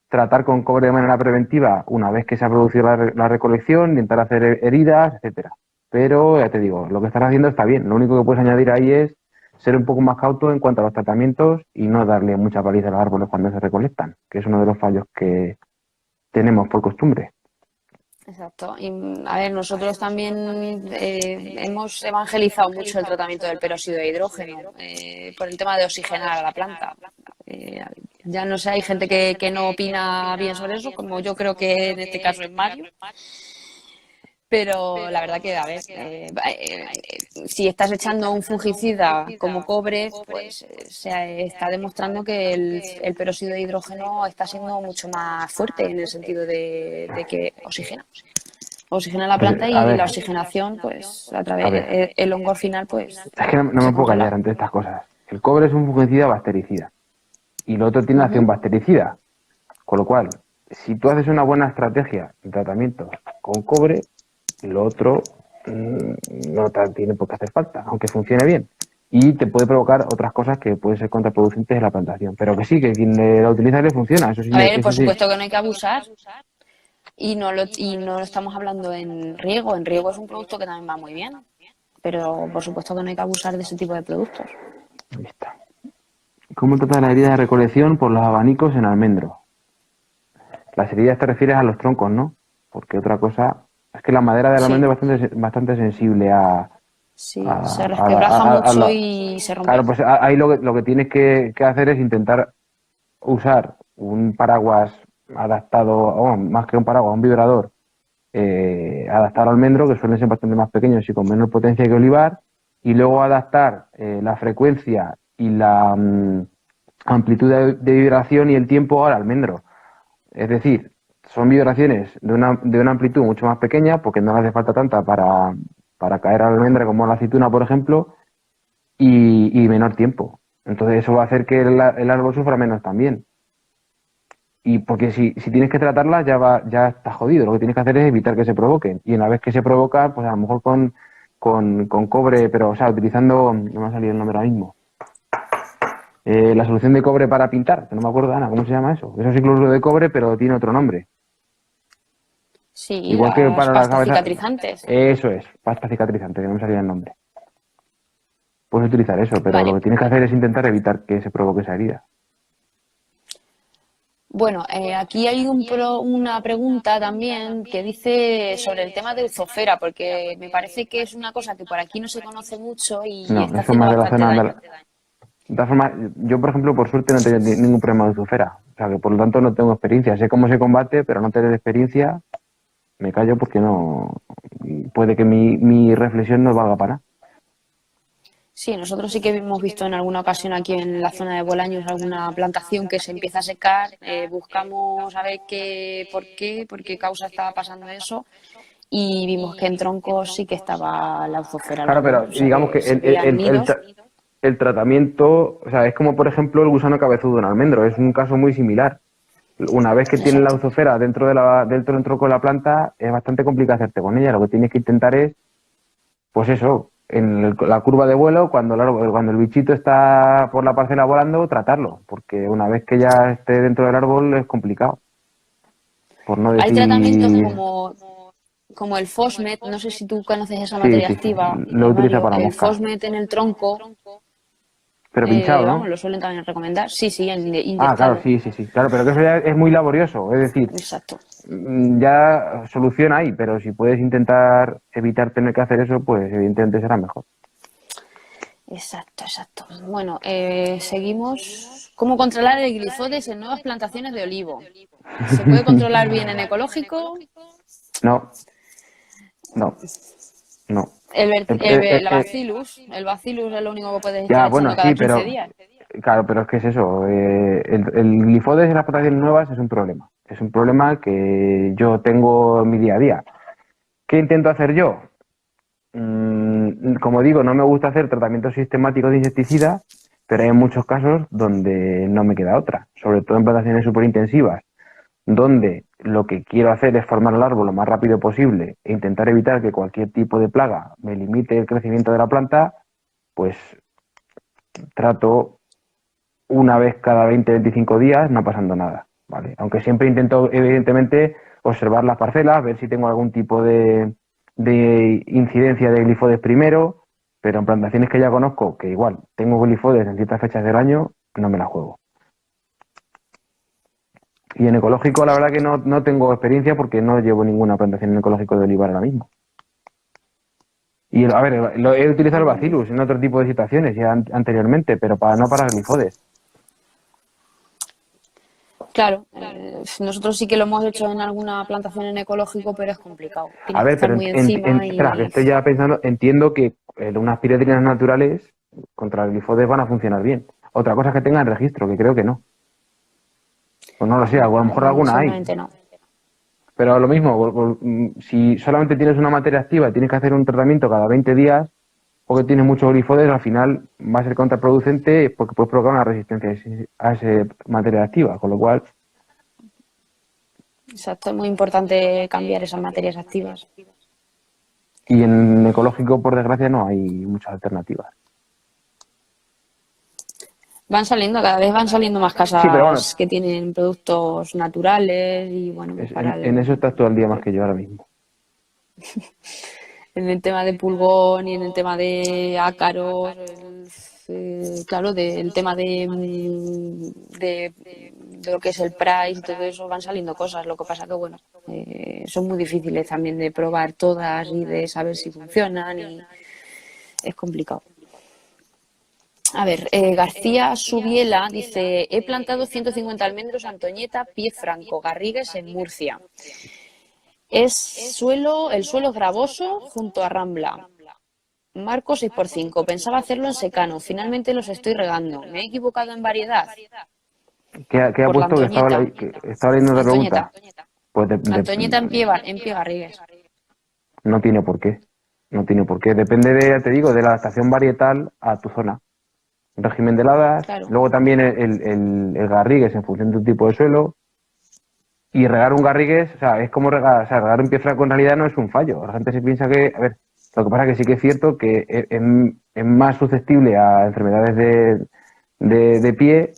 tratar con cobre de manera preventiva una vez que se ha producido la recolección, intentar hacer heridas, etcétera. Pero ya te digo, lo que estás haciendo está bien. Lo único que puedes añadir ahí es ser un poco más cauto en cuanto a los tratamientos y no darle mucha paliza a los árboles cuando se recolectan, que es uno de los fallos que tenemos por costumbre. Exacto. Y a ver, nosotros también hemos evangelizado mucho el tratamiento del peróxido de hidrógeno por el tema de oxigenar a la planta. Eh, ya no sé, hay gente que no opina bien sobre eso, como yo creo que en este caso es Mario. Pero la verdad que, a ver, si estás echando un fungicida como cobre, pues se está demostrando que el peróxido de hidrógeno está siendo mucho más fuerte en el sentido de que oxigena la Pues, planta a y la ver, oxigenación, pues a a través, ver, el hongo al final, pues es que no se me puedo callar controla. ante estas cosas. El cobre es un fungicida bactericida y lo otro tiene acción Ujú. bactericida. Con lo cual, si tú haces una buena estrategia de tratamiento con cobre, lo otro no te tiene por qué hacer falta, aunque funcione bien. Y te puede provocar otras cosas que pueden ser contraproducentes en la plantación. Pero que sí, que quien la utiliza le funciona, eso sí, A ver, eso por sí. supuesto que no hay que abusar y no lo estamos hablando en riego. En riego es un producto que también va muy bien, pero por supuesto que no hay que abusar de ese tipo de productos. Ahí está. ¿Cómo trata la herida de recolección por los abanicos en almendro? Las heridas te refieres a los troncos, ¿no? Porque otra cosa es que la madera del Sí, almendro es bastante sensible sí, se a, a, resquebraja a- a mucho la- y se Claro, rompe. pues ahí lo que tienes que hacer es intentar usar un paraguas adaptado, o más que un paraguas, un vibrador adaptado al almendro, que suelen ser bastante más pequeños y con menos potencia que olivar, y luego adaptar la frecuencia y la amplitud de vibración y el tiempo al almendro. Es decir, son vibraciones de una amplitud mucho más pequeña, porque no le hace falta tanta para caer a la almendra como a la aceituna, por ejemplo, y menor tiempo. Entonces eso va a hacer que el árbol sufra menos también. Y porque si tienes que tratarla ya está jodido. Lo que tienes que hacer es evitar que se provoquen. Y una vez que se provoca, pues a lo mejor con cobre, pero o sea, utilizando, no me ha salido el nombre ahora mismo. La solución de cobre para pintar, que no me acuerdo, Ana, ¿cómo se llama eso? Eso sí que lo uso de cobre, pero tiene otro nombre. Sí, Igual que las para la pastas cabeza. cicatrizantes. Eso es, pasta cicatrizante, que no me salía el nombre. Puedes utilizar eso, pero lo Vale, que tienes que hacer es intentar evitar que se provoque esa herida. Bueno, aquí hay una pregunta también que dice sobre el tema de Euzofera, porque me parece que es una cosa que por aquí no se conoce mucho y No, está eso es haciendo más de la bastante zona daño. andaluz. De todas formas, yo, por ejemplo, por suerte no he tenido ningún problema de Zufera. O sea, que por lo tanto no tengo experiencia. Sé cómo se combate, pero no tener experiencia, me callo porque no. Puede que mi reflexión no valga para nada. Sí, nosotros sí que hemos visto en alguna ocasión aquí en la zona de Bolaños alguna plantación que se empieza a secar. Buscamos a ver por qué causa estaba pasando eso y vimos que en troncos sí que estaba la Euzofera Claro, larva, pero o sea digamos que que se veían nidos. el tratamiento, o sea, es como por ejemplo el gusano cabezudo en almendro, es un caso muy similar. Una vez que tienes la Exacto. uzofera dentro del tronco de la planta, es bastante complicado hacerte con ella. Lo que tienes que intentar es, pues eso, la curva de vuelo, cuando el bichito está por la parcela volando, tratarlo, porque una vez que ya esté dentro del árbol es complicado, por no Hay tratamientos decir... como el Fosmet, no sé si tú conoces esa Sí, materia sí, sí, activa, lo utiliza Mario, para el mosca, Fosmet en el tronco, pero pinchado, vamos, ¿no? lo suelen también recomendar. Sí, sí, Ah, claro, inyectado. sí, sí, sí, claro, pero que eso ya es muy laborioso, es decir, Exacto. ya solución hay, pero si puedes intentar evitar tener que hacer eso, pues evidentemente será mejor. Exacto, exacto. Bueno, seguimos. ¿Cómo controlar el glifodes en nuevas plantaciones de olivo? ¿Se puede controlar bien en ecológico? No, no, no. El bacillus es lo único que puedes estar Ya, echando bueno, cada sí, 15 pero días. claro, pero es que es eso. El glifodes en las plantaciones nuevas es un problema. Es un problema que yo tengo en mi día a día. ¿Qué intento hacer yo? Como digo, no me gusta hacer tratamientos sistemáticos de insecticida, pero hay muchos casos donde no me queda otra, sobre todo en plantaciones superintensivas, donde lo que quiero hacer es formar el árbol lo más rápido posible e intentar evitar que cualquier tipo de plaga me limite el crecimiento de la planta, pues trato una vez cada 20-25 días, no pasando nada, ¿vale? Aunque siempre intento, evidentemente, observar las parcelas, ver si tengo algún tipo de incidencia de glifodes primero, pero en plantaciones que ya conozco, que igual tengo glifodes en ciertas fechas del año, no me la juego. Y en ecológico, la verdad que no tengo experiencia porque no llevo ninguna plantación en ecológico de olivar ahora mismo. Y a ver, lo he utilizado el bacillus en otro tipo de situaciones ya anteriormente, pero no para glifodes. Claro, nosotros sí que lo hemos hecho en alguna plantación en ecológico, pero es complicado. A Tienes que ver, estar pero muy encima espera, que y estoy ya pensando, entiendo que unas piretrinas naturales contra el glifodes van a funcionar bien. Otra cosa es que tengan registro, que creo que no. Pues no lo sé, a lo mejor alguna hay. seguramente no. Pero lo mismo, si solamente tienes una materia activa y tienes que hacer un tratamiento cada 20 días, porque tienes muchos glifodes, al final va a ser contraproducente porque puedes provocar una resistencia a esa materia activa. Con lo cual, Exacto, es muy importante cambiar esas materias activas. y en ecológico, por desgracia, no hay muchas alternativas. Cada vez van saliendo más Sí, pero bueno, casas que tienen productos naturales y bueno, en eso estás todo el día más que yo ahora mismo. en el tema de pulgón y en el tema de ácaros, claro, del tema de lo que es el price y todo eso, van saliendo cosas. Lo que pasa que, bueno, son muy difíciles también de probar todas y de saber si funcionan y es complicado. A ver, García Subiela dice, he plantado 150 almendros Antoñeta, Pie Franco, Garrigues en Murcia. El suelo es gravoso junto a Rambla. Marco 6x5. Pensaba hacerlo en secano. Finalmente los estoy regando. ¿Me he equivocado en variedad? ¿Qué ha Por la puesto Antoñeta. que estaba leyendo otra pregunta? Antoñeta. Pues Antoñeta en pie Garrigues. no tiene por qué. No tiene por qué. Depende de, ya te digo, de la adaptación varietal a tu zona. Un régimen de heladas, Claro. luego también el garrigues en función de tu tipo de suelo. Y regar un garrigues, o sea, es como regar, o sea, regar un pie franco en realidad no es un fallo. La gente se piensa que, a ver, lo que pasa es que sí que es cierto que es más susceptible a enfermedades de pie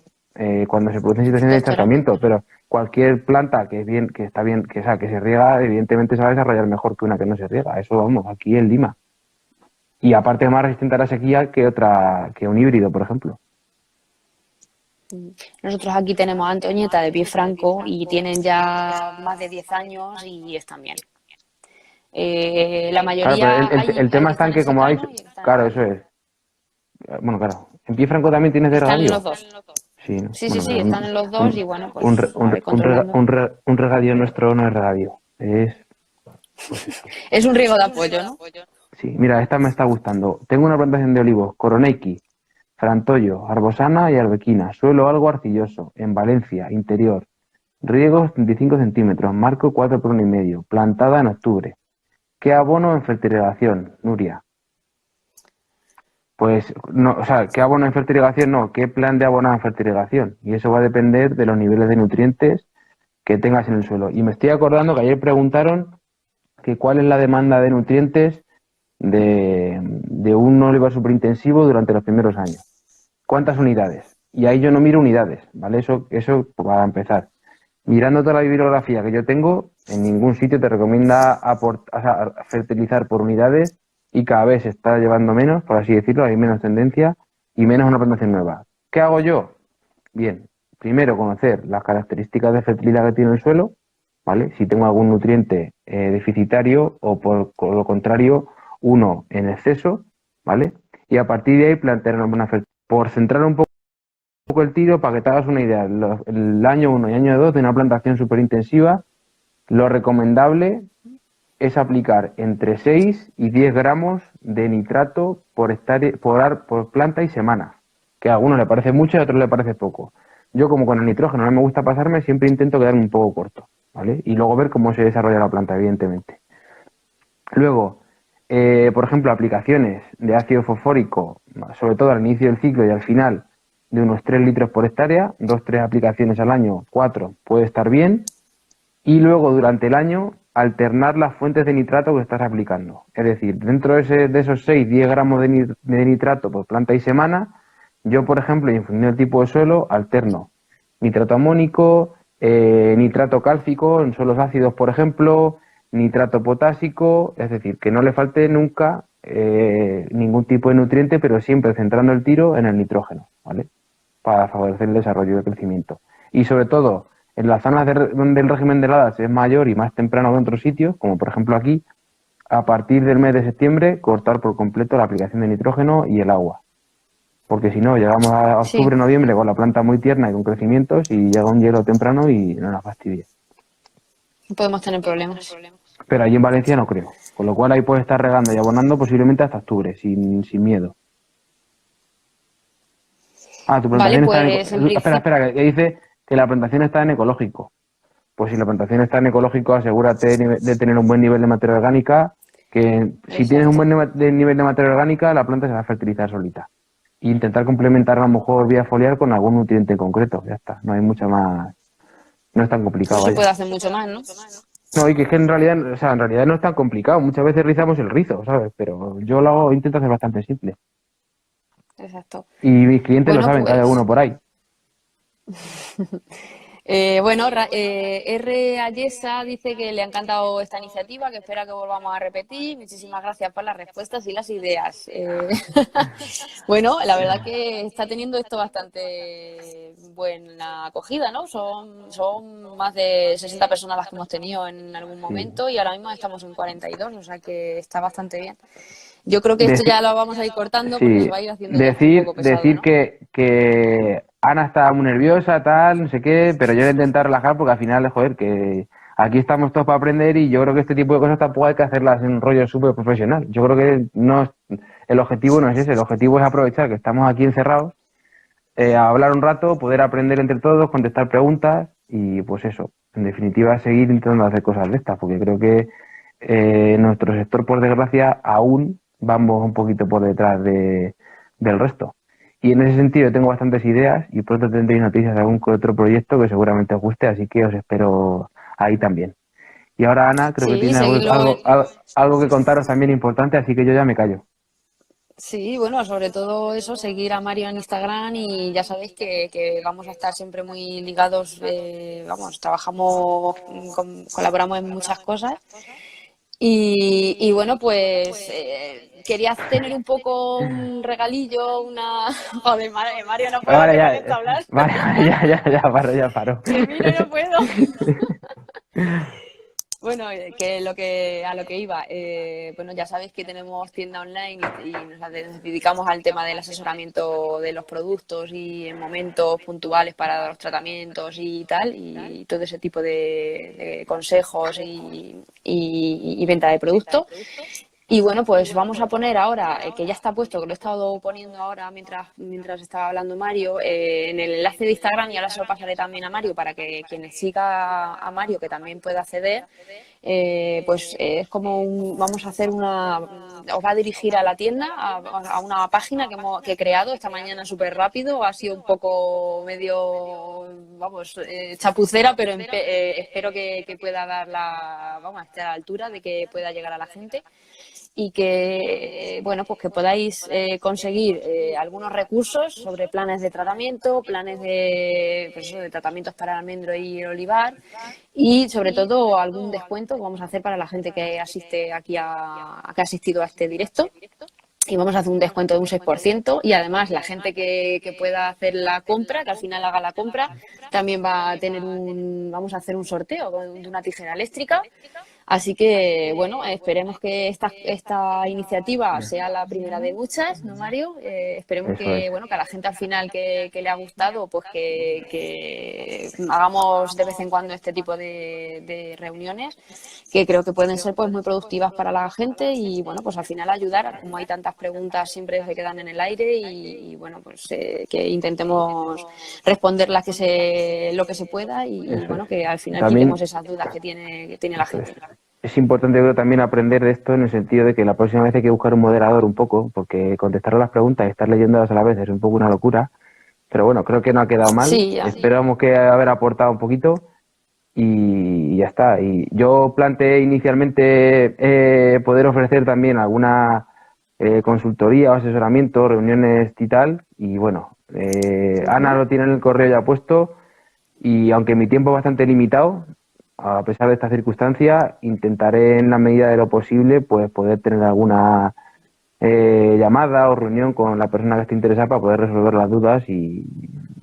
cuando se producen situaciones de Fitosteras. encharcamiento, pero cualquier planta que es bien, que está bien, que, o sea, que se riega, evidentemente se va a desarrollar mejor que una que no se riega. Eso vamos, aquí en Lima. Y aparte es más resistente a la sequía que un híbrido, por ejemplo. Nosotros aquí tenemos a Antoñeta de Pie Franco y tienen ya más de 10 años y están bien. La Claro, pero mayoría el hay tema que está en están en que como habéis... secano y hay que están en Claro, eso regadío. es. Bueno, claro. ¿En Pie Franco también tienes de Están en los regadío? dos. Sí, ¿no? Sí, sí, Bueno, sí, pero están en los dos y bueno, un, pues a ver, controlando. un regadío nuestro no es regadío. Es, pues eso. Es un riego de apoyo, ¿no? Sí, mira, esta me está gustando. Tengo una plantación de olivos, Coroneiki, Frantollo, Arbosana y Arbequina. Suelo algo arcilloso, en Valencia, interior. Riegos 35 centímetros, marco 4 por 1,5. Plantada en octubre. ¿Qué abono en fertilización, Nuria? Pues, no, o sea, ¿qué abono en fertilización? No, ¿qué plan de abono en fertilización? Y eso va a depender de los niveles de nutrientes que tengas en el suelo. Y me estoy acordando que ayer preguntaron que cuál es la demanda de nutrientes de un olivar superintensivo durante los primeros años. ¿Cuántas unidades? Y ahí yo no miro unidades, ¿vale? Eso para empezar. Mirando toda la bibliografía que yo tengo, en ningún sitio te recomienda o sea, fertilizar por unidades y cada vez se está llevando menos, por así decirlo, hay menos tendencia y menos una plantación nueva. ¿Qué hago yo? Bien, primero conocer las características de fertilidad que tiene el suelo, ¿vale? Si tengo algún nutriente deficitario o por lo contrario, uno en exceso, ¿vale? Y a partir de ahí plantear una fertilidad. Por centrar un poco el tiro, para que te hagas una idea, el año 1 y año 2 de una plantación súper intensiva, lo recomendable es aplicar entre 6 y 10 gramos de nitrato por planta y semana, que a algunos le parece mucho y a otros le parece poco. Yo, como con el nitrógeno no me gusta pasarme, siempre intento quedarme un poco corto, ¿vale? Y luego ver cómo se desarrolla la planta, evidentemente. Luego, por ejemplo, aplicaciones de ácido fosfórico, sobre todo al inicio del ciclo y al final, de unos 3 litros por hectárea, 2-3 aplicaciones al año, 4, puede estar bien. Y luego, durante el año, alternar las fuentes de nitrato que estás aplicando. Es decir, dentro de esos 6-10 gramos de nitrato por planta y semana, yo, por ejemplo, y en función del tipo de suelo, alterno nitrato amónico, nitrato cálcico en suelos ácidos, por ejemplo, nitrato potásico, es decir, que no le falte nunca ningún tipo de nutriente, pero siempre centrando el tiro en el nitrógeno, ¿vale? Para favorecer el desarrollo y el crecimiento. Y sobre todo, en las zonas donde el régimen de heladas es mayor y más temprano que en otros sitios, como por ejemplo aquí, a partir del mes de septiembre, cortar por completo la aplicación de nitrógeno y el agua. Porque si no, llegamos a Sí, octubre, noviembre con la planta muy tierna y con crecimientos y llega un hielo temprano y no nos fastidia. podemos tener problemas. Pero allí en Valencia no creo. Con lo cual ahí puedes estar regando y abonando posiblemente hasta octubre, sin miedo. Ah, tu Vale, plantación está en... pues en Espera, principio, espera, que dice que la plantación está en ecológico. Pues si la plantación está en ecológico, asegúrate de tener un buen nivel de materia orgánica, que si tienes un exacto. buen nivel de materia orgánica, la planta se va a fertilizar solita. E intentar complementar a lo mejor vía foliar con algún nutriente en concreto, ya está, no hay mucha más, no es tan No complicado, se vaya. puede hacer mucho más, ¿no? No, y que es que en realidad, o sea, en realidad no es tan complicado, muchas veces rizamos el rizo, ¿sabes? Pero yo lo hago, intento hacer bastante simple. Exacto. Y mis clientes lo Bueno, saben, cada pues uno por ahí. bueno, R. Ayesa dice que le ha encantado esta iniciativa, que espera que volvamos a repetir. Muchísimas gracias por las respuestas y las ideas. Bueno, la verdad que está teniendo esto bastante buena acogida, ¿no? Son más de 60 personas las que hemos tenido en algún Sí. momento y ahora mismo estamos en 42, o sea que está bastante bien. Yo creo que esto Deci- ya lo vamos a ir cortando porque se sí, va a ir haciendo ya esto un poco pesado, decir ¿no? que Ana está muy nerviosa, tal, no sé qué, pero yo le intentar relajar porque al final, joder, que aquí estamos todos para aprender y yo creo que este tipo de cosas tampoco hay que hacerlas en un rollo súper profesional. Yo creo que el objetivo no es ese, el objetivo es aprovechar que estamos aquí encerrados, a hablar un rato, poder aprender entre todos, contestar preguntas y pues eso, en definitiva seguir intentando hacer cosas de estas, porque creo que nuestro sector, por desgracia, aún vamos un poquito por detrás del resto. Y en ese sentido tengo bastantes ideas y pronto tendréis noticias de algún que otro proyecto que seguramente os guste, así que os espero ahí también. Y ahora Ana creo que Sí, tiene seguirlo. algo que contaros también importante, así que yo ya me callo. Sí, bueno, sobre todo eso, seguir a Mario en Instagram y ya sabéis que vamos a estar siempre muy ligados, vamos, trabajamos, colaboramos en muchas cosas Y bueno, pues quería tener un poco un regalillo, una... Joder, Mario, no puedo Vale, que con ya, esto hablar. vale, vale, ya paro, ya paro. Que miro y no puedo. Bueno, que a lo que iba, bueno, ya sabéis que tenemos tienda online y nos dedicamos al tema del asesoramiento de los productos y en momentos puntuales para los tratamientos y tal, y todo ese tipo de consejos y venta de productos. Y bueno, pues vamos a poner ahora, que ya está puesto, que lo he estado poniendo ahora mientras estaba hablando Mario, en el enlace de Instagram, y ahora se lo pasaré también a Mario para que quien le siga a Mario, que también pueda acceder, pues es como vamos a hacer os va a dirigir a la tienda, a una página que he creado esta mañana súper rápido, ha sido un poco medio, vamos, chapucera, pero espero que pueda vamos, estar a la altura de que pueda llegar a la gente. Y que bueno, pues que podáis conseguir algunos recursos sobre planes de tratamiento, planes pues eso, de tratamientos para el almendro y el olivar, y sobre todo algún descuento que vamos a hacer para la gente que asiste aquí que ha asistido a este directo. Y vamos a hacer un descuento de un 6%, y además la gente que pueda hacer la compra, que al final haga la compra, también va a tener vamos a hacer un sorteo de una tijera eléctrica. Así que, bueno, esperemos que esta iniciativa sea la primera de muchas, ¿no, Mario? Esperemos Eso es. que, bueno, que a la gente al final que le ha gustado, pues que hagamos de vez en cuando este tipo de reuniones, que creo que pueden ser pues muy productivas para la gente y, bueno, pues al final ayudar, como hay tantas preguntas siempre se quedan en el aire y bueno, pues que intentemos responderlas lo que se pueda y, Eso es. bueno, que al final También, quitemos esas dudas que tiene la eso gente. es importante, creo, también aprender de esto en el sentido de que la próxima vez hay que buscar un moderador un poco, porque contestar a las preguntas y estar leyéndolas a la vez es un poco una locura. Pero bueno, creo que no ha quedado mal. Sí, ya. Esperamos que haber aportado un poquito y ya está. Y yo planteé inicialmente poder ofrecer también alguna consultoría o asesoramiento, reuniones y tal. Y bueno, Ana lo tiene en el correo ya puesto. Y aunque mi tiempo es bastante limitado, a pesar de esta circunstancia, intentaré en la medida de lo posible pues poder tener alguna llamada o reunión con la persona que esté interesada para poder resolver las dudas y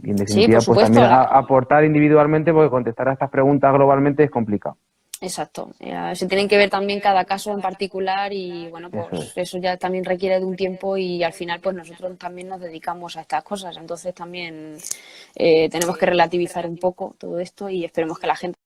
en Sí, definitiva por pues supuesto. también aportar individualmente, porque contestar a estas preguntas globalmente es complicado. Exacto. Se tienen que ver también cada caso en particular y bueno, Eso pues es. eso ya también requiere de un tiempo y al final pues nosotros también nos dedicamos a estas cosas. Entonces también tenemos que relativizar un poco todo esto y esperemos que la gente